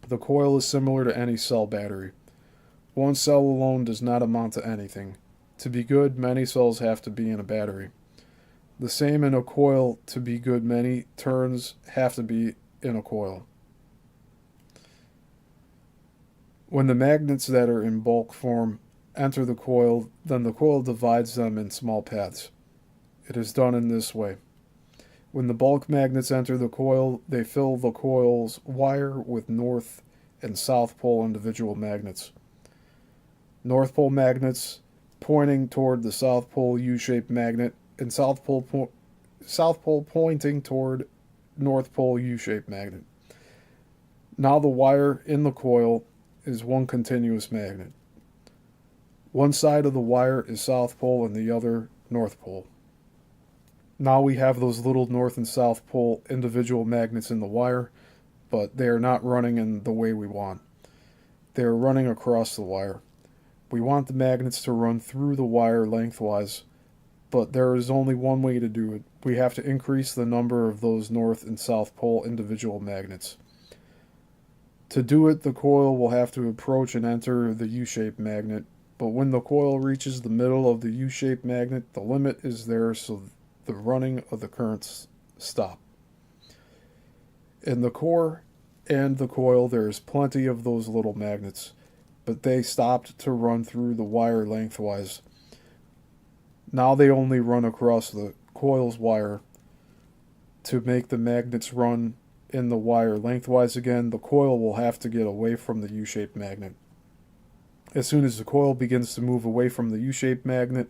The coil is similar to any cell battery. One cell alone does not amount to anything. To be good, many cells have to be in a battery. The same in a coil. To be good, many turns have to be in a coil. When the magnets that are in bulk form enter the coil, then the coil divides them in small paths. It is done in this way. When the bulk magnets enter the coil, they fill the coil's wire with north and south pole individual magnets. North pole magnets pointing toward the south pole U-shaped magnet, and south pole pointing toward north pole U-shaped magnet. Now the wire in the coil is one continuous magnet. One side of the wire is south pole and the other north pole. Now we have those little north and south pole individual magnets in the wire, but they are not running in the way we want. They are running across the wire. We want the magnets to run through the wire lengthwise, but there is only one way to do it. We have to increase the number of those north and south pole individual magnets. To do it, the coil will have to approach and enter the U-shaped magnet, but when the coil reaches the middle of the U-shaped magnet, the limit is there, so the running of the currents stop. In the core and the coil, there is plenty of those little magnets, but they stopped to run through the wire lengthwise. Now they only run across the coil's wire. To make the magnets run in the wire lengthwise again, the coil will have to get away from the U-shaped magnet. As soon as the coil begins to move away from the U-shaped magnet,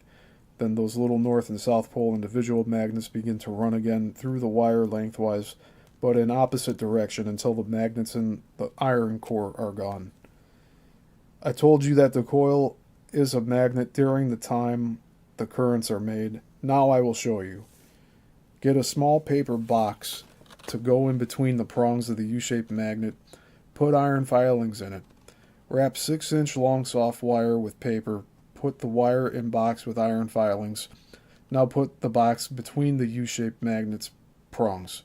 then those little north and south pole individual magnets begin to run again through the wire lengthwise, but in opposite direction until the magnets in the iron core are gone. I told you that the coil is a magnet during the time the currents are made. Now I will show you. Get a small paper box to go in between the prongs of the U-shaped magnet. Put iron filings in it. Wrap 6-inch long soft wire with paper. Put the wire in box with iron filings. Now put the box between the U-shaped magnet's prongs.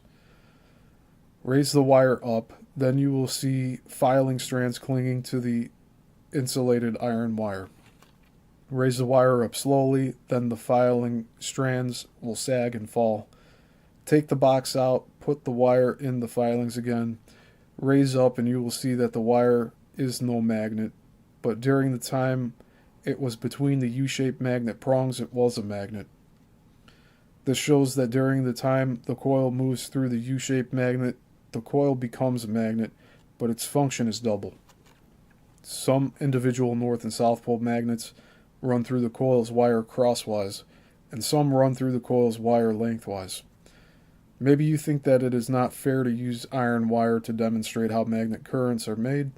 Raise the wire up, then you will see filing strands clinging to the insulated iron wire. Raise the wire up slowly, then the filing strands will sag and fall. Take the box out, put the wire in the filings again. Raise up and you will see that the wire is no magnet, but during the time it was between the U-shaped magnet prongs, it was a magnet. This shows that during the time the coil moves through the U-shaped magnet, the coil becomes a magnet, but its function is double. Some individual north and south pole magnets run through the coil's wire crosswise, and some run through the coil's wire lengthwise. Maybe you think that it is not fair to use iron wire to demonstrate how magnet currents are made,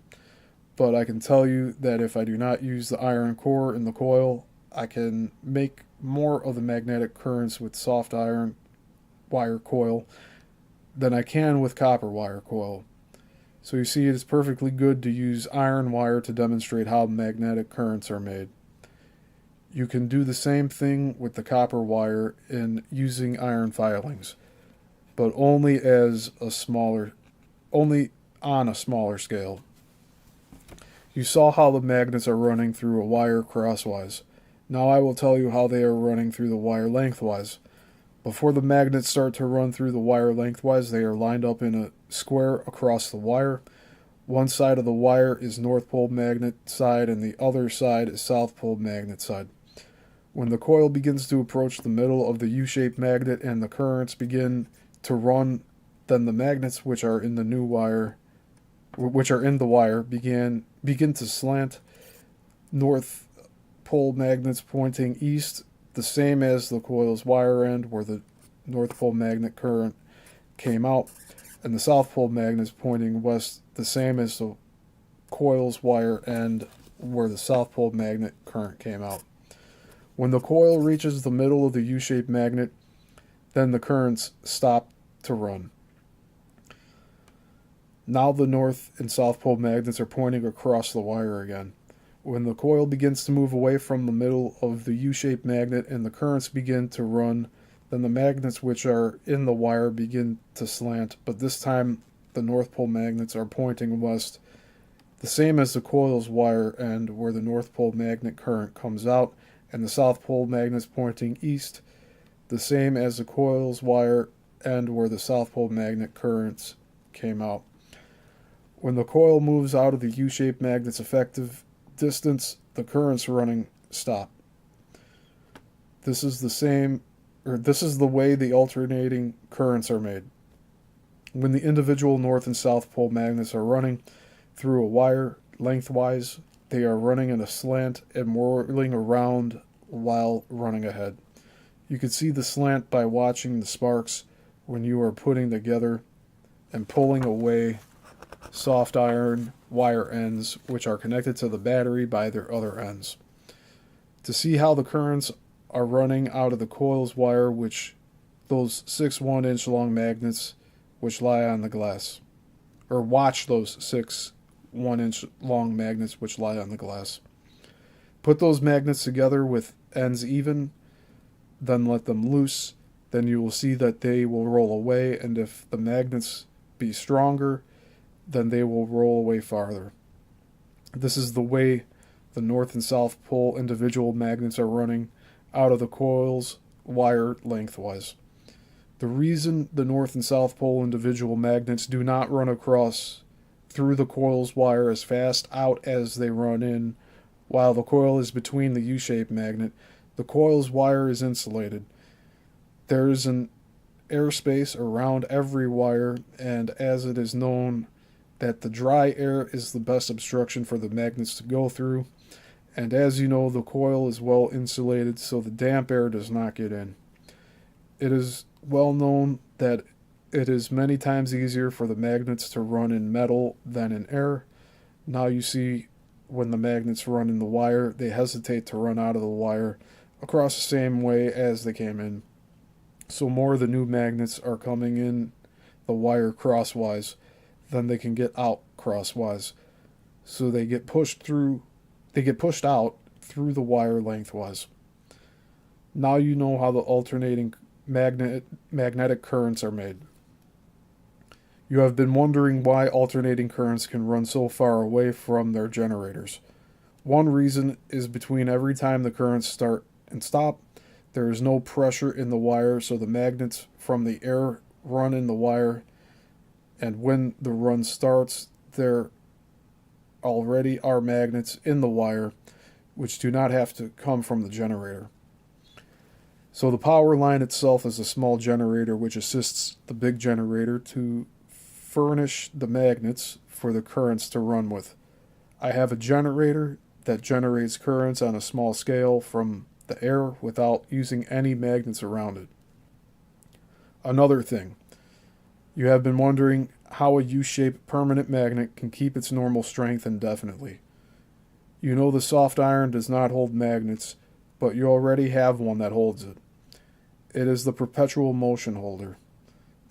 but I can tell you that if I do not use the iron core in the coil, I can make more of the magnetic currents with soft iron wire coil than I can with copper wire coil. So you see, it is perfectly good to use iron wire to demonstrate how magnetic currents are made. You can do the same thing with the copper wire in using iron filings, but only on a smaller scale. You saw how the magnets are running through a wire crosswise. Now I will tell you how they are running through the wire lengthwise. Before the magnets start to run through the wire lengthwise, they are lined up in a square across the wire. One side of the wire is North Pole magnet side and the other side is South Pole magnet side. When the coil begins to approach the middle of the U-shaped magnet and the currents begin to run, then the magnets which are in the wire begin to slant. North Pole magnets pointing east, the same as the coil's wire end where the North Pole magnet current came out, and the South Pole magnets pointing west, the same as the coil's wire end where the South Pole magnet current came out. When the coil reaches the middle of the U-shaped magnet, then the currents stop to run. Now the North and South Pole magnets are pointing across the wire again. When the coil begins to move away from the middle of the U-shaped magnet and the currents begin to run, then the magnets which are in the wire begin to slant, but this time the North Pole magnets are pointing west, the same as the coil's wire end where the North Pole magnet current comes out, and the South Pole magnets pointing east, the same as the coil's wire end where the South Pole magnet currents came out. When the coil moves out of the U-shaped magnet's effective distance, the currents running stop. This is the way the alternating currents are made. When the individual North and South Pole magnets are running through a wire lengthwise, they are running in a slant and whirling around while running ahead. You can see the slant by watching the sparks when you are putting together and pulling away soft iron wire ends which are connected to the battery by their other ends. To see how the currents are running out of the coil's wire, which those 6 1-inch long magnets which lie on the glass, or watch those 6 1-inch long magnets which lie on the glass. Put those magnets together with ends even, then let them loose, then you will see that they will roll away, and if the magnets be stronger, then they will roll away farther. This is the way the North and South Pole individual magnets are running out of the coil's wire lengthwise. The reason the North and South Pole individual magnets do not run across through the coil's wire as fast out as they run in, while the coil is between the U-shaped magnet, the coil's wire is insulated. There is an airspace around every wire, and as it is known that the dry air is the best obstruction for the magnets to go through, and as you know, the coil is well insulated so the damp air does not get in. It is well known that it is many times easier for the magnets to run in metal than in air. Now you see when the magnets run in the wire, they hesitate to run out of the wire across the same way as they came in. So more of the new magnets are coming in the wire crosswise than they can get out crosswise. So they get pushed out through the wire lengthwise. Now you know how the alternating magnetic currents are made. You have been wondering why alternating currents can run so far away from their generators. One reason is between every time the currents start and stop, there is no pressure in the wire, so the magnets from the air run in the wire, and when the run starts, there already are magnets in the wire which do not have to come from the generator. So the power line itself is a small generator which assists the big generator to furnish the magnets for the currents to run with. I have a generator that generates currents on a small scale from the air without using any magnets around it. Another thing, you have been wondering how a U-shaped permanent magnet can keep its normal strength indefinitely. You know the soft iron does not hold magnets, but you already have one that holds it. It is the perpetual motion holder.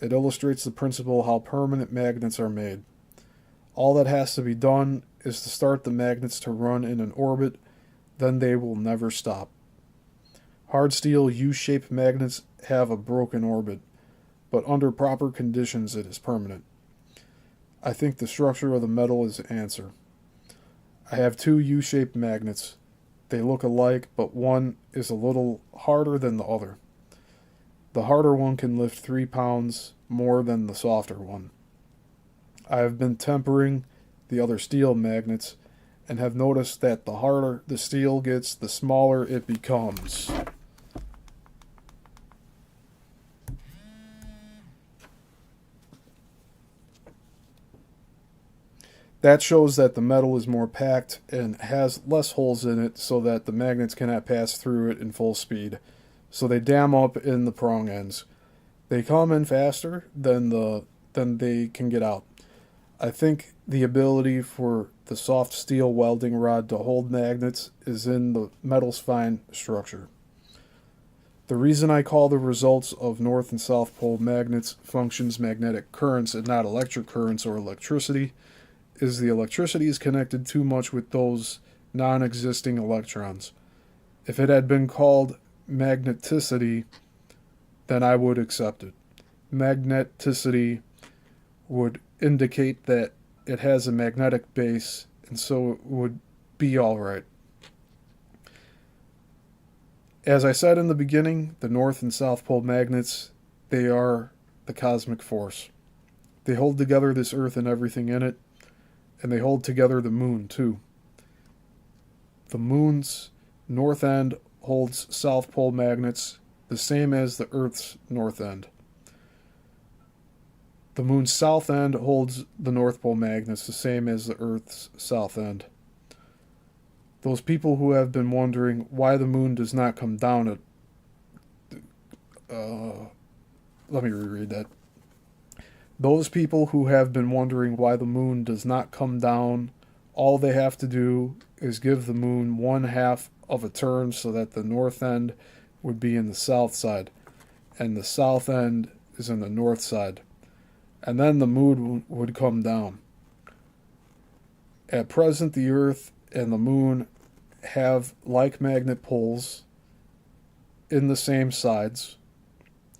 It illustrates the principle how permanent magnets are made. All that has to be done is to start the magnets to run in an orbit, then they will never stop. Hard steel U-shaped magnets have a broken orbit, but under proper conditions it is permanent. I think the structure of the metal is the answer. I have two U-shaped magnets. They look alike, but one is a little harder than the other. The harder one can lift 3 pounds more than the softer one. I have been tempering the other steel magnets and have noticed that the harder the steel gets, the smaller it becomes. That shows that the metal is more packed and has less holes in it so that the magnets cannot pass through it in full speed. So they dam up in the prong ends. They come in faster than they can get out. I think the ability for the soft steel welding rod to hold magnets is in the metal's fine structure. The reason I call the results of North and South Pole magnets functions magnetic currents and not electric currents or electricity is the electricity is connected too much with those non-existing electrons. If it had been called magneticity, then I would accept it. Magneticity would indicate that it has a magnetic base, and so it would be all right. As I said in the beginning, the North and South Pole magnets, they are the cosmic force. They hold together this Earth and everything in it, and they hold together the moon too. The moon's north end holds South Pole magnets, the same as the Earth's north end. The moon's south end holds the North Pole magnets, the same as the Earth's south end. Those people who have been wondering why the moon does not come down at... let me reread that. Those people who have been wondering why the moon does not come down, all they have to do is give the moon 1/2 of a turn so that the north end would be in the south side, and the south end is in the north side. And then the moon would come down. At present, the Earth and the moon have like magnet poles in the same sides,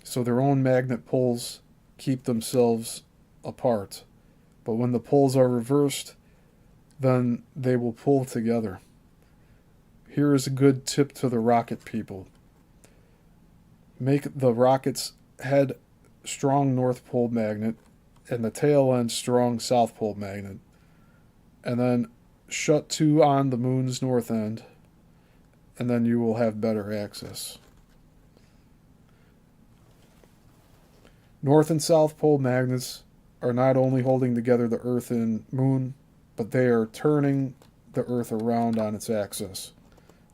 so their own magnet poles keep themselves apart. But when the poles are reversed, then they will pull together. Here is a good tip to the rocket people. Make the rocket's head strong North Pole magnet and the tail end strong South Pole magnet, and then shut 2 on the moon's north end, and then you will have better access. North and South Pole magnets are not only holding together the Earth and moon, but they are turning the Earth around on its axis.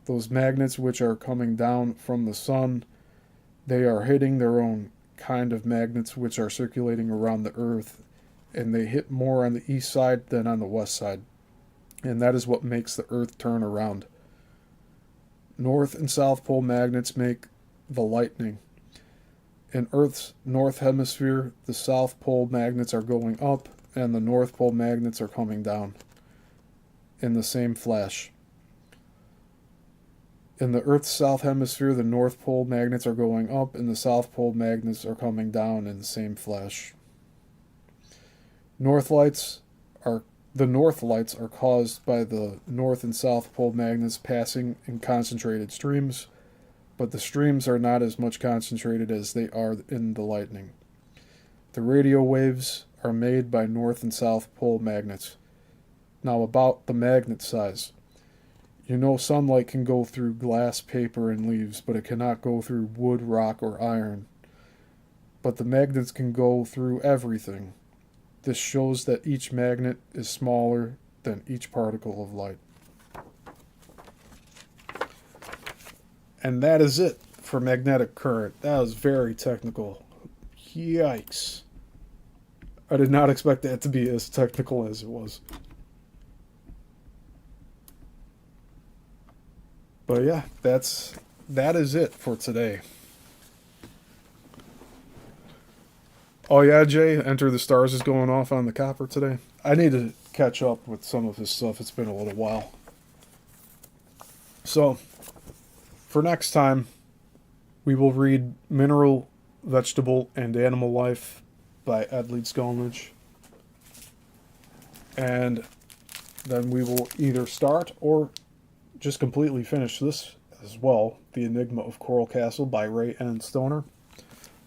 Those magnets which are coming down from the sun, they are hitting their own kind of magnets which are circulating around the Earth, and they hit more on the east side than on the west side. And that is what makes the Earth turn around. North and South Pole magnets make the lightning. In Earth's north hemisphere, the South Pole magnets are going up, and the North Pole magnets are coming down in the same flash. In the Earth's south hemisphere, the North Pole magnets are going up, and the South Pole magnets are coming down in the same flash. The north lights are caused by the North and South Pole magnets passing in concentrated streams, but the streams are not as much concentrated as they are in the lightning. The radio waves are made by North and South Pole magnets. Now about the magnet size. You know, sunlight can go through glass, paper, and leaves, but it cannot go through wood, rock, or iron. But the magnets can go through everything. This shows that each magnet is smaller than each particle of light. And that is it for magnetic current. That was very technical. Yikes. I did not expect that to be as technical as it was. But yeah, that is it for today. Oh yeah, Jay, Enter the Stars is going off on the copper today. I need to catch up with some of his stuff. It's been a little while. So, for next time, we will read Mineral, Vegetable, and Animal Life by Ed Leedskalnin. And then we will either start or just completely finish this as well, The Enigma of Coral Castle by Ray N. Stoner.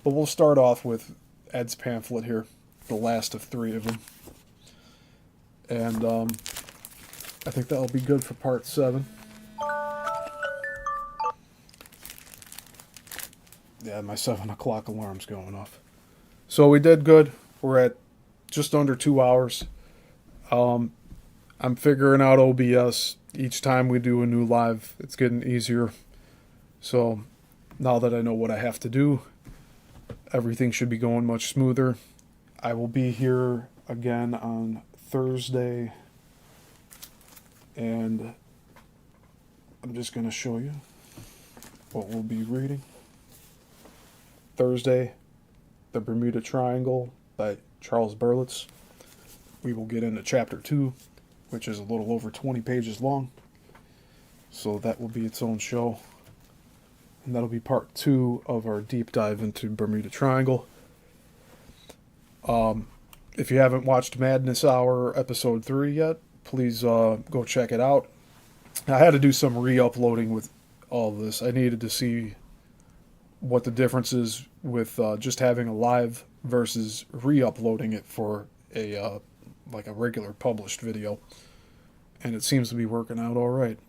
But we'll start off with Ed's pamphlet here, the last of 3 of them. And I think that'll be good for part 7. Yeah, my 7 o'clock alarm's going off. So we did good. We're at just under 2 hours. I'm figuring out OBS. Each time we do a new live, it's getting easier. So now that I know what I have to do, everything should be going much smoother. I will be here again on Thursday. And I'm just going to show you what we'll be reading. Thursday, The Bermuda Triangle by Charles Berlitz. We will get into chapter 2, which is a little over 20 pages long. So that will be its own show. And that'll be part 2 of our deep dive into Bermuda Triangle. If you haven't watched Madness Hour episode 3 yet, please go check it out. I had to do some re-uploading with all of this. I needed to see what the difference is with just having a live versus re-uploading it for a like a regular published video. And it seems to be working out all right.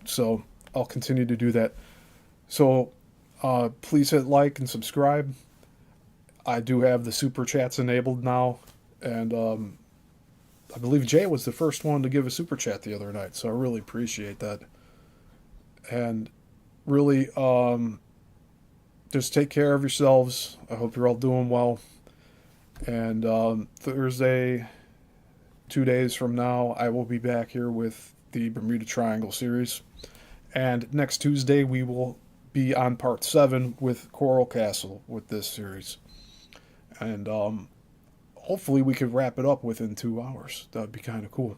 So I'll continue to do that. So please hit like and subscribe. I do have the super chats enabled now. And I believe Jay was the first one to give a super chat the other night. So I really appreciate that. And really, just take care of yourselves. I hope you're all doing well. And Thursday, 2 days from now, I will be back here with the Bermuda Triangle series. And next Tuesday, we will be on part 7 with Coral Castle with this series. And hopefully we could wrap it up within 2 hours. That would be kind of cool.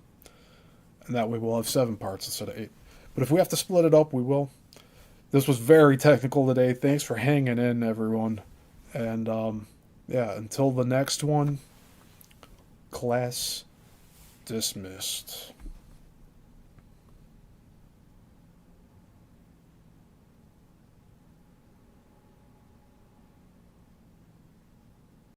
And that way we'll have 7 parts instead of 8. But if we have to split it up, we will. This was very technical today. Thanks for hanging in, everyone. And yeah, until the next one, class dismissed.